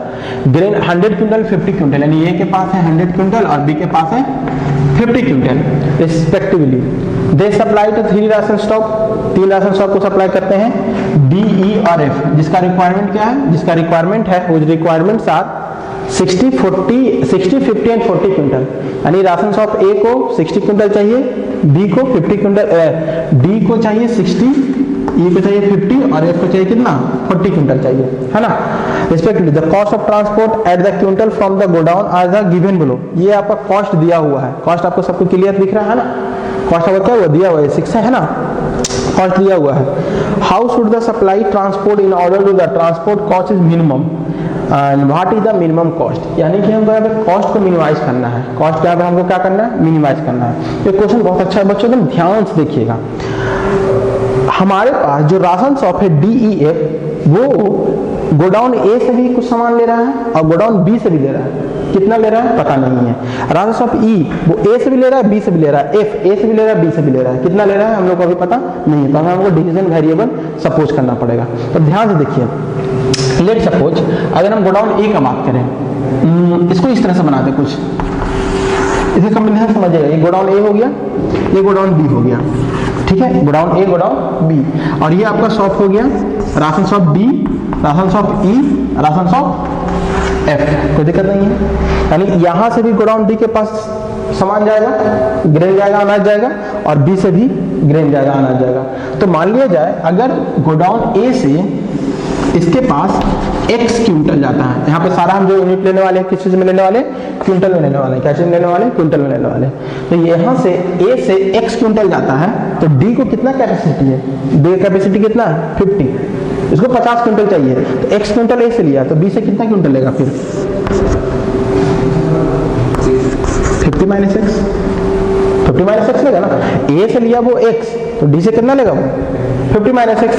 ग्रेन 100 क्विंटल 50 क्विंटल, यानी A के पास है 100 क्विंटल और B के पास है 50 quintal respectively. They supply to 3 ration stock, 3 ration stock को सप्लाई करते हैं D, E और F, जिसका रिक्वायरमेंट क्या है, जिसका रिक्वायरमेंट है वो रिक्वायरमेंट 60, 50 एंड 40 क्विंटल, यानी राशन शॉप ए को 60 क्विंटल चाहिए, बी को 50 क्विंटल, डी को चाहिए 60, ई को चाहिए 50 और एफ को चाहिए कितना 40 क्विंटल चाहिए, है ना। Respectively the cost of transport at the quintal from the godown are the given below. ये आपका कॉस्ट दिया हुआ है, कॉस्ट आपको सबको क्लियर दिख रहा है ना। कॉस्ट आपका क्या हुआ, दिया हुआ है 6 है ना, कॉस्ट दिया हुआ है। How should the supply transport in order to the transport cost is minimum and what is the minimum cost, यानी कि हमको यहाँ पे कॉस्ट को मिनिमाइज करना है। कॉस्ट यहाँ पे हमको क्या करना है, मिनिमाइज करना है। ये क्वेश्चन बहुत अच्छा है बच्चों, एकदम ध्यान से देखिएगा। हमारे पास जो राशन शॉप है DEF वो गोडाउन ए से भी कुछ सामान ले रहा है और गोडाउन बी से भी ले रहा है। कितना ले रहा है पता नहीं है। राशन शॉप E वो ए से भी ले रहा है, बी से भी ले रहा है, F ए से भी ले रहा है, बी से भी ले रहा है। कितना ले रहा है हम लोग को अभी पता नहीं है, तो हमें हमको डिसीजन वेरिएबल सपोज करना पड़ेगा। तो ध्यान से देखिए, लेट सपोज अगर हम गोडाउन ए का बात करें, इसको इस तरह से बनाते कुछ, इसे कॉम्बिनेशन समझिएगा। ये गोडाउन ए हो गया, ये गोडाउन बी हो गया, ठीक है, गोडाउन ए गोडाउन बी, और ये आपका शॉप हो गया ration shop D, ration shop E, ration shop F, कोई दिक्कत नहीं है। यानी यहां से भी गोडाउन डी के पास सामान जाएगा, ग्रेन जाएगा, अनाज जाएगा, और बी से भी ग्रेन जाएगा, अनाज जाएगा। तो मान लिया जाए अगर गोडाउन ए से इसके पास x क्विंटल जाता है, यहाँ पे सारा हम जो यूनिट लेने वाले हैं किस चीज में लेने वाले, क्विंटल में लेने वाले हैं। क्या चीज लेने वाले, क्विंटल में लेने वाले। तो यहाँ से a से x क्विंटल जाता है, तो d को कितना कैपेसिटी है, d कैपेसिटी कितना है 50, इसको 50 क्विंटल चाहिए, तो x क्विंटल a से लिया, तो b से कितना क्विंटल लेगा फिर 50 माइनस x, 50 माइनस x लेगा ना। a से लिया वो x, तो d से कितना लेगा वो 50 माइनस x।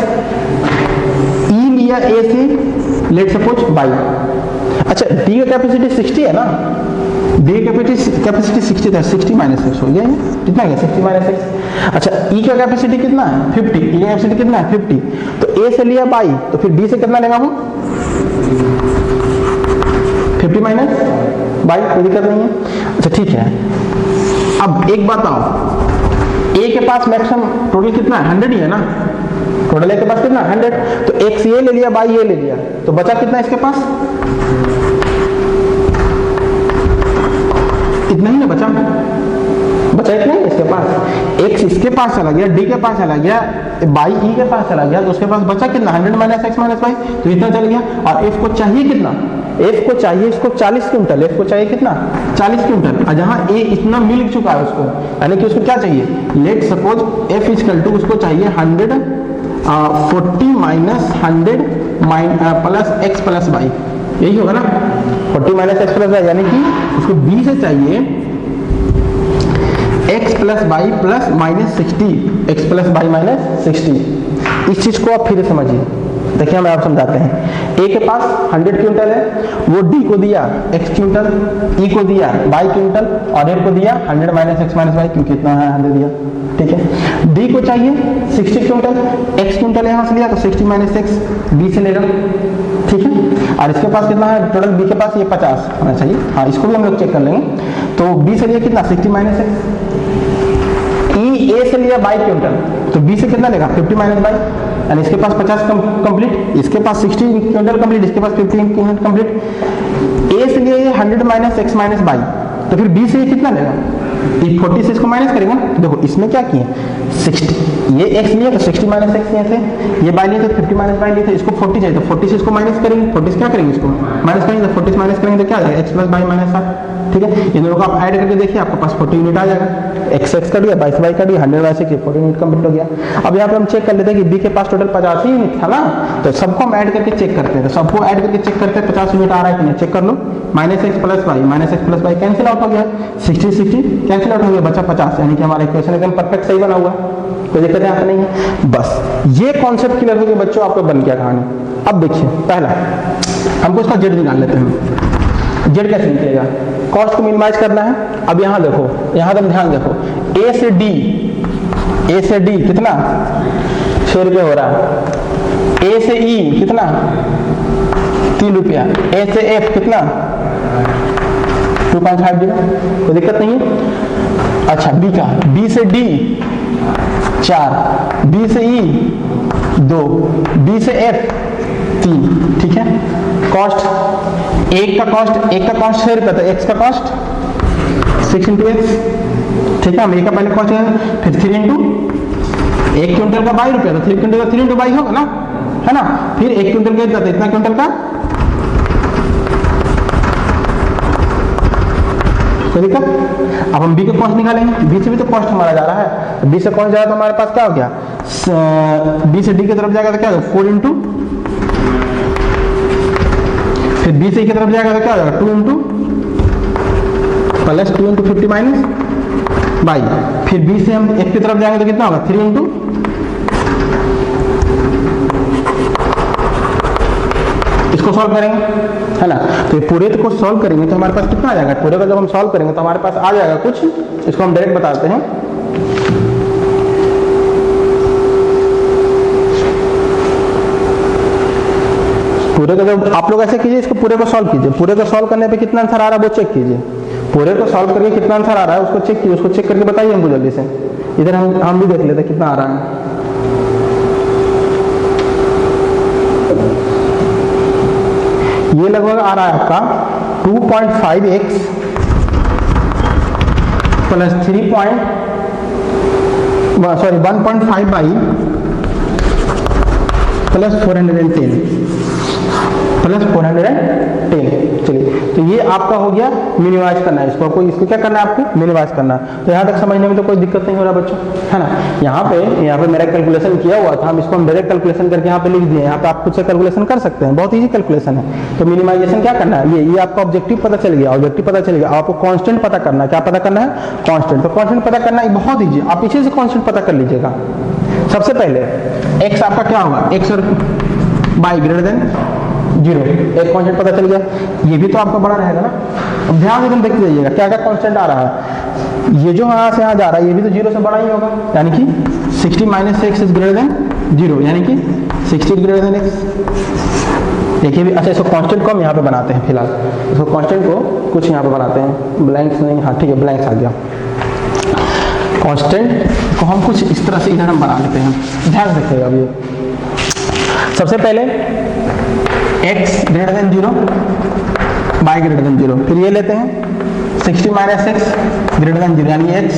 लिया ए से लेट सपोज बाई, अच्छा डी का कैपेसिटी 60 है ना, डी कैपेसिटी 60 था, 60 माइनस 6 हो गया, कितना गया 60 माइनस 6। अच्छा ई का कैपेसिटी कितना है 50, ई का कैपेसिटी कितना है 50, तो ए से लिया बाई, तो फिर डी से कितना लेगा वो 50 माइनस बाई, कोई दिक्कत नहीं है। अच्छा ठीक है, अब एक बात आओ, ए के पास मैक्सिमम टोटल कितना है 100 ही है ना, टोटल के पास कितना 100, तो x ये ले लिया, बाई ये ले लिया, तो बचा कितना इसके पास, इतना ही ना बचा, बचा इतना ही इसके पास। x इसके पास चला गया, d के पास चला गया, बाई e के पास चला गया, तो उसके पास बचा कितना 100 माइनस x माइनस बाई, तो इतना चल गया। और f को चाहिए कितना, f को चाहिए इसको 40 क्विंटल, f को चाहिए कितना 40 क्विंटल, और जहां a इतना मिल चुका है उसको, यानी कि उसको क्या चाहिए, let suppose f equal to उसको चाहिए 40 minus 100 plus x plus y, यही होगा ना 40 माइनस x प्लस बाई, यानी कि उसको b से चाहिए x plus by plus minus 60, x plus by minus 60। इस चीज को आप फिर समझिए, देखिए हम आप समझाते हैं। ए के पास 100 क्विंटल है, वो डी को दिया x क्विंटल, ई को दिया बाई क्विंटल, और एफ को दिया 100 माइनस x माइनस बाई, क्योंकि इतना है 100 दिया, ठीक है। डी को चाहिए 60 क्विंटल, x क्विंटल यहाँ से लिया तो 60 माइनस x डी से लेगा, ठीक है। और इसके पास कितना है टोटल, बी के पास ये 50 होना चाहिए। हाँ, इसको भी हम लोग चेक कर लेंगे। तो बी से लिया कितना 60 माइनस है, ई ए से लिया 22 क्विंटल, तो बी से कितना लेगा 50 माइनस 22, यानी इसके पास 50 कंप्लीट, इसके पास 60 क्विंटल कंप्लीट, इसके पास 50 क्विंटल कंप्लीट। ए से लिए 100 माइनस x माइनस 22, तो फिर बी से ये कितना लेगा, ये 40 से इसको माइनस करेगा। देखो इसमें क्या किए 60, ये x लिया तो 60 माइनस x लिए थे, ये बाई लिए थे 50 माइनस बाई लिए थे, इसको 40 चाहिए तो 40 से इसको माइनस करेंगे, 40 से क्या करेंगे इसको माइनस करेंगे, तो 40 से माइनस करेंगे तो क्या आ जाएगा x प्लस बाई माइनस 7। ठीक है, इन दोनों को आप ऐड करके देखिए, आपके पास 40 यूनिट आ जाएगा, x x का दिया 22 y का दिया 100 y से 40 यूनिट कंप्लीट हो गया। अब यहाँ पे हम चेक कर लेते हैं कि b के पास टोटल 85 यूनिट था ना, तो सबको हम ऐड करके चेक करते हैं, तो सबको ऐड करके चेक करते हैं 50 यूनिट आ रहा है कि नहीं, चेक कर लो। Minus X plus Y cancel out हो गया, 60 60 कैंसिल आउट हो गया, बचा 50, यानी कि हमारा इक्वेशन एकदम परफेक्ट सही बना हुआ है, कोई दिक्कत यहाँ पे नहीं है। बस ये कॉन्सेप्ट क्लियर हो गया बच्चों, आपको बन गया कहानी। अब देखिए पहला हमको इसका जेड निकाल लेते हैं। जेड कैसे निकलेगा, कॉस्ट को मिनिमाइज करना है। अब यहाँ देखो, यहाँ तुम ध्यान देखो, ए से डी कितना 6 रुपये हो रहा है, ए से ई कितना 3 रुपया, ए से एफ कितना 2.50, कोई दिक्कत नहीं है। अच्छा बी का, बी से डी 4, बी से ई 2, बी से एफ 3, ठीक है। कॉस्ट एक का कॉस्ट 6 रुपया, तो एक्स का कॉस्ट 6 इंटू एक्स, ठीक है। हम ए का पहले कॉस्ट है, फिर 3 इंटू 1 क्विंटल का 22 रुपया, तो 3 क्विंटल का 3 इंटू 22 होगा ना, है ना। फिर 1 क्विंटल का इतना, इतना क्विंटल का, कोई दिक्कत। अब हम बी का कॉस्ट निकालेंगे, बी से भी तो कॉस्ट हमारा जा रहा है, तो बी से कॉस्ट जा रहा है तो हमारे पास क्या हो गया, बी से डी की तरफ जाएगा तो क्या होगा 4 इंटू, फिर बी से ई की तरफ जाएगा तो क्या हो जाएगा 2 इंटू प्लस 2 इंटू 50 माइनस 22, फिर बी से हम एफ की तरफ जाएंगे तो कितना होगा 3 इंटू, इसको सॉल्व करेंगे, है ना। तो ये पूरे को सॉल्व करेंगे तो हमारे पास कितना आ जाएगा, पूरे का जब हम सॉल्व करेंगे तो हमारे पास आ जाएगा कुछ, इसको हम डायरेक्ट बताते हैं। पूरे का जब आप लोग ऐसे कीजिए, इसको पूरे को सॉल्व कीजिए, पूरे को सॉल्व करने पे कितना आंसर आ रहा है वो चेक कीजिए, पूरे को सॉल्व करके कितना आंसर आ रहा है उसको चेक कीजिए, उसको चेक करके बताइए हमको जल्दी से। इधर हम भी देख लेते हैं कितना आ रहा है। ये लगभग आ रहा है आपका 2.5x plus 1.5 by plus 410 plus 410। चलिए, तो ये आपका हो गया मिनिमाइज करना है, इसको क्या करना है आपको मिनिमाइज करना है। तो यहाँ तक समझने में तो कोई दिक्कत नहीं हो रहा बच्चों, है ना। यहाँ पे मेरा कैलकुलेशन किया हुआ था, हम इसको हम डायरेक्ट कैलकुलेशन करके यहाँ पे लिख दिए, यहाँ पे आप खुद से कैलकुलेशन कर सकते हैं, बहुत ईजी कैलकुलेशन है। तो मिनिमाइजेशन क्या करना है, ये आपका ऑब्जेक्टिव पता चल गया, आपको कांस्टेंट पता करना है, क्या पता करना है कांस्टेंट। तो कांस्टेंट पता करना है बहुत ईजी, आप इसी से कांस्टेंट पता कर लीजिएगा। सबसे पहले x आपका क्या होगा, x और y ग्रेटर देन 0, एक कांस्टेंट पता चल गया, ये भी तो आपका बड़ा रहेगा ना। अब ध्यान से तुम देखते जाइएगा क्या क्या कांस्टेंट आ रहा है, ये जो यहाँ से यहाँ जा रहा है ये भी तो 0 से बड़ा ही होगा, यानी कि 60 minus x is greater then 0, यानी कि 60 ग्रेटर देन x। देखिए भी, अच्छा इसको कांस्टेंट को हम यहाँ पे बनाते हैं, फिलहाल इसको कांस्टेंट को कुछ यहाँ पे बनाते हैं, ब्लैंक्स नहीं, हाँ ठीक है ब्लैंक्स आ गया। कांस्टेंट को हम कुछ इस तरह से इधर हम बना लेते हैं, ध्यान रखिएगा अभी। सबसे पहले x greater than 0, y greater than 0, फिर ये लेते हैं 60 माइनस एक्स ग्रेटर देन 0, यानी x,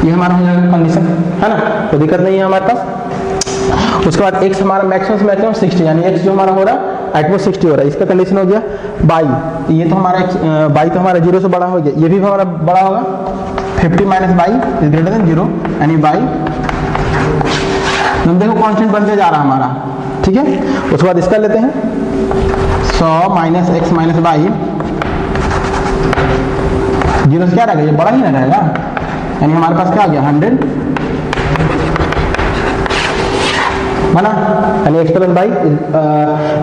ये हमारा हो जाएगा कंडीशन, है ना, कोई दिक्कत नहीं है हमारे पास। उसके बाद x हमारा मैक्सिमम 60, यानी x जो हमारा हो रहा है एट वो 60 हो रहा है, इसका कंडीशन हो गया। y, ये तो हमारा y तो हमारा 0 से बड़ा हो गया, ये भी हमारा बड़ा होगा, 50 minus y is greater then 0, यानी y, तुम देखो कांस्टेंट बनते जा रहा हमारा, ठीक है। उसके बाद इसका लेते हैं 100 माइनस एक्स माइनस वाई, 0 से क्या रहेगा, ये बड़ा ही ना रहेगा, यानी हमारे पास क्या आ गया 100 बना, यानी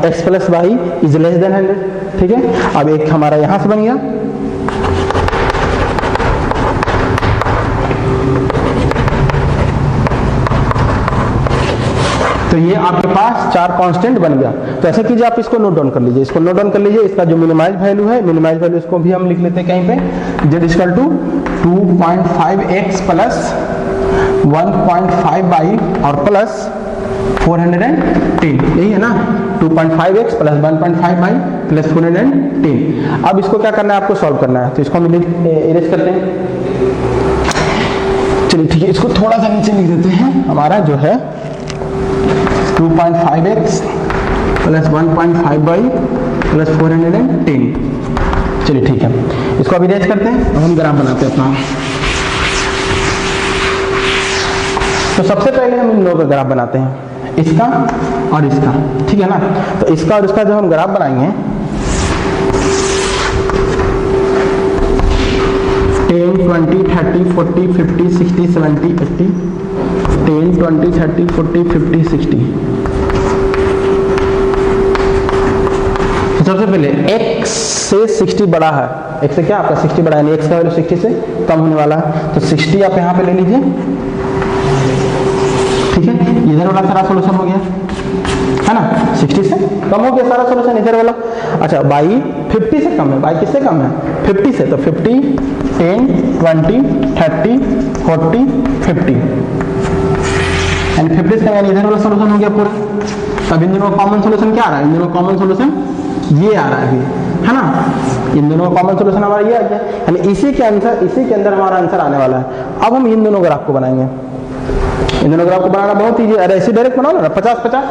x plus y is less than 100, ठीक है। अब एक हमारा यहां से बन गया, तो ये आपके पास 4 कांस्टेंट बन गया। तो ऐसा कीजिए, आप इसको नोट डाउन कर लीजिए, इसको नोट डाउन कर लीजिए। इसका जो मिनिमाइज वैल्यू है, मिनिमाइज वैल्यू इसको भी हम लिख लेते हैं कहीं पे, z equal to 2.5x plus 1.5y और प्लस 410, यही है ना, 2.5x प्लस 1.5y प्लस 410। अब इसको क्या करना है, आपको सॉल्व करना है। तो इसको हम इरेज करते हैं। चलिए ठीक है, इसको थोड़ा सा नीचे लिख देते हैं। हमारा जो है 2.5x प्लस 1.5y प्लस 410। चलिए ठीक है, इसको अभी इरेज करते हैं। अब हम ग्राफ बनाते हैं अपना। तो सबसे पहले हम इन दोनों का ग्राफ बनाते हैं, इसका और इसका, ठीक है ना। तो इसका और इसका जब हम ग्राफ बनाएंगे, 10, 20, 30, 40, 50, 60, 70, 80, 10, 20, 30, 40, 50, 60। तो सबसे पहले x से 60 बड़ा है, x से क्या आपका 60 बड़ा है, x का वैल्यू 60 से कम होने वाला है। तो 60 आप यहाँ पे ले लीजिए, ठीक है। इधर वाला सारा सोल्यूशन हो गया, है ना, 60 से कम हो गया सारा सोल्यूशन इधर वाला। अच्छा, y 50 से कम है, y किससे कम है, 50 से। तो 50, 10, 20, 30, 40, 50 एंड 50 से यानी इधर वाला सोल्यूशन हो गया पूरा। अब इन दोनों का कॉमन सोल्यूशन क्या आ रहा है, इन दोनों का कॉमन सोल्यूशन ये आ रहा है ना। इन दोनों का कॉमन सोल्यूशन हमारा ये आ गया, यानी इसी के अंदर हमारा आंसर आने वाला है। अब हम इन दोनों ग्राफ को बनाएंगे। इन दोनों ग्राफ को बनाना बहुत ईजी है। अरे ऐसे डायरेक्ट बनाओ ना, 50 50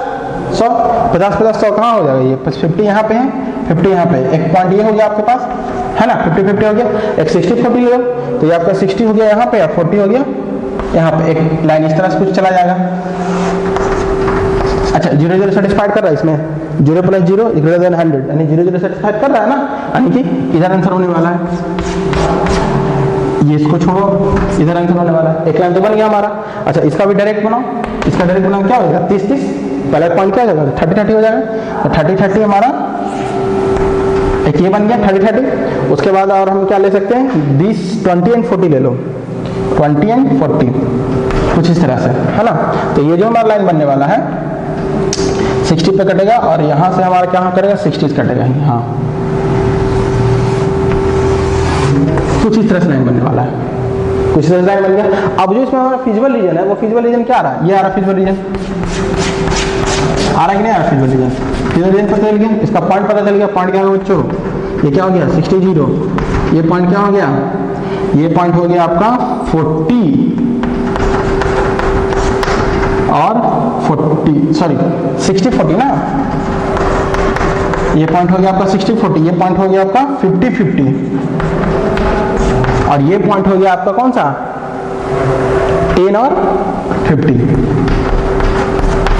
100, 50 50 100 कहाँ हो जाएगा, ये 50 यहाँ पे है, 50 यहाँ पे, एक पॉइंट ये हो गया आपके पास, है ना, 50 50 हो गया। एक 60 40 ले लो, तो ये आपका 60 हो गया यहाँ पे, या 40 हो गया यहाँ पे। एक लाइन इस तरह से कुछ चला जाएगा। अच्छा, 0 0 सेटिस्फाइड कर रहा है इसमें, 0 प्लस 0 ग्रेटर देन 100, यानी 0 0 सेटिस्फाइड कर रहा है ना, यानी कि इधर आंसर होने वाला है। ये इसको छोड़ो, इधर आंसर होने वाला है। एक लाइन तो बन गया हमारा। अच्छा, इसका भी डायरेक्ट बनाओ, इसका डायरेक्ट बनाओ, क्या होगा 30 30, पहला पॉइंट क्या हो जाएगा 30 30 हो जाएगा। तो 30 30 हमारा एक ये बन गया 30 30। उसके बाद और हम क्या ले सकते हैं, 20 20 एंड 40 ले लो, 20 एंड 40 कुछ इस तरह से, है ना। तो ये जो हमारा लाइन बनने वाला है 60 पे कटेगा, और यहाँ से हमारा क्या करेगा 60 कटेगा, हाँ कुछ इस तरह से लाइन बनने वाला है, कुछ इस तरह से लाइन बन गया। अब जो इसमें हमारा फिजिबल रीजन है, वो फिजिबल रीजन क्या आ रहा है, ये आ रहा है फिजिबल रीजन, आ रहा है कि नहीं आ रहा फिजिबल रीजन। फिजिबल रीजन पता चल गया, इसका पॉइंट पता चल गया। पॉइंट क्या होगा बच्चों, ये क्या हो गया 60 0, ये पॉइंट क्या हो गया, ये पॉइंट हो गया आपका 40 और 40, सॉरी 60 40 ना, ये पॉइंट हो गया आपका 60 40, ये पॉइंट हो गया आपका 50 50, और ये पॉइंट हो गया आपका कौन सा 10 और 50।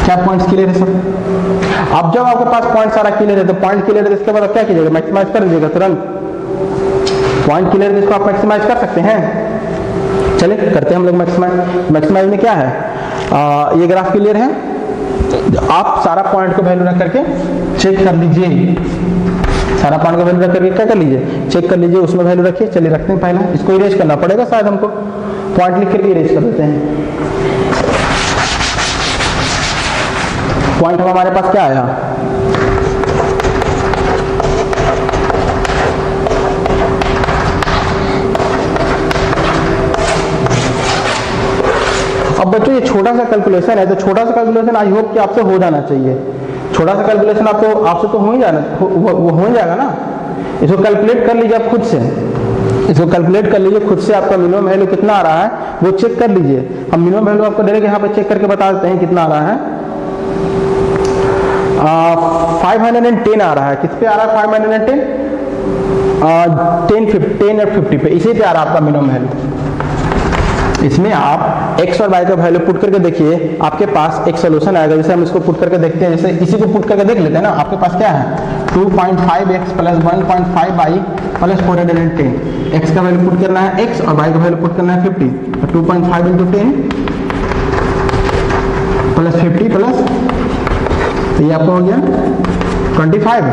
क्या पॉइंट्स क्लियर है सब। अब जब आपके पास पॉइंट सारा क्लियर है, तो पॉइंट क्लियर है, इसके बाद क्या कीजिएगा, मैक्सिमाइज कर दीजिएगा तुरंत। पॉइंट क्लियर है, इसको आप मैक्सिमाइज कर सकते हैं। चलिए करते हैं हम लोग मैक्सिमाइज। मैक्सिमाइज में क्या है, ये ग्राफ क्लियर है, आप सारा पॉइंट को वैल्यू रख करके चेक कर लीजिए, सारा पॉइंट का वैल्यू रख करके क्या कर लीजिए, चेक कर लीजिए, उसमें वैल्यू रखिए। चलिए रखते हैं, पहले इसको इरेज करना पड़ेगा शायद हमको, पॉइंट लिख करके इरेज कर देते हैं। पॉइंट हमारे पास क्या आया, अब बच्चों ये छोटा सा कैलकुलेशन है, तो छोटा सा कैलकुलेशन आई होप कि आपसे हो जाना चाहिए। छोटा सा कैलकुलेशन आपसे तो हो ही जाना, वो हो जाएगा ना। इसको कैलकुलेट कर लीजिए आप खुद से, इसको कैलकुलेट कर लीजिए खुद से, आपका मिनिमम वैल्यू कितना आ रहा है वो चेक कर लीजिए। हम मिनिमम वैल्यू आपको डायरेक्ट यहाँ पे चेक करके बता देते हैं कितना आ रहा है। 510 आ रहा है, किस पे आ रहा है 510, 10 और 50 पे, इसी पे आ रहा है आपका मिनिमम वैल्यू। इसमें आप x और y का वैल्यू पुट करके देखिए, आपके पास एक सोल्यूशन आएगा। जैसे हम इसको पुट करके देखते हैं, जैसे इसी को पुट करके देख लेते हैं ना, आपके पास क्या है 2.5x plus 1.5y plus 410। x का वैल्यू पुट करना है x और y का वैल्यू पुट करना है 50, तो 2.5 इंटू 10 प्लस 50 प्लस, तो ये आपका हो गया 25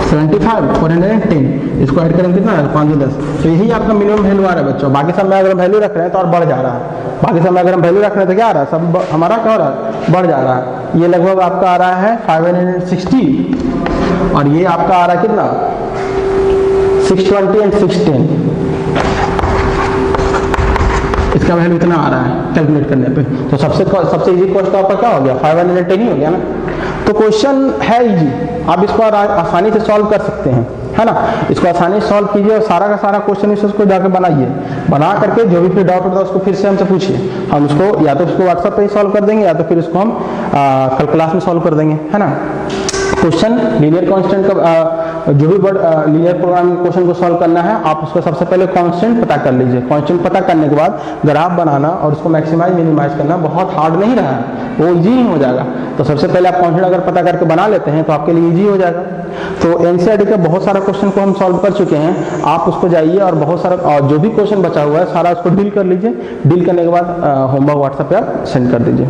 75 410, इसको ऐड करेंगे कितना 510। तो यही आपका मिनिमम वैल्यू आ रहा है बच्चों। बाकी सब में अगर वैल्यू रख रहे हैं तो और बढ़ जा रहा है। बाकी समय अगर हम वैल्यू रख रहे हैं तो क्या आ रहा है, सब हमारा क्या हो रहा है, बढ़ जा रहा है। ये लगभग आपका आ रहा है 560 और ये आपका आ रहा है कितना 620 एंड 610, इसका वैल्यू इतना आ रहा है कैलकुलेट करने पे। तो सबसे इजी क्वेश्चन आपका क्या हो गया, 510 ही हो गया ना। तो क्वेश्चन है इजी, आप इसको आसानी से सॉल्व कर सकते हैं, है ना। इसको आसानी से सॉल्व कीजिए और सारा का सारा क्वेश्चन इसको जाकर बनाइए, बना करके जो भी फिर डाउट होता है उसको फिर से हमसे पूछिए, हम उसको या तो उसको व्हाट्सएप पे ही सॉल्व कर देंगे या तो फिर उसको हम कल क्लास में सॉल्व कर देंगे, है ना। क्वेश्चन लीनियर कांस्टेंट का जो भी लीनियर प्रोग्रामिंग क्वेश्चन को सॉल्व करना है, आप उसको सबसे पहले कांस्टेंट पता कर लीजिए। कांस्टेंट पता करने के बाद ग्राफ बनाना और उसको मैक्सिमाइज मिनिमाइज करना बहुत हार्ड नहीं रहा है, वो इजी ही हो जाएगा। तो सबसे पहले आप कांस्टेंट अगर पता करके बना लेते हैं तो आपके लिए इजी हो जाएगा। तो एनसीईआरटी का बहुत सारा क्वेश्चन को हम सॉल्व कर चुके हैं, आप उसको जाइए और बहुत सारा और जो भी क्वेश्चन बचा हुआ है सारा उसको डील कर लीजिए। डील करने के बाद होमवर्क व्हाट्सएप पे आप सेंड कर दीजिए।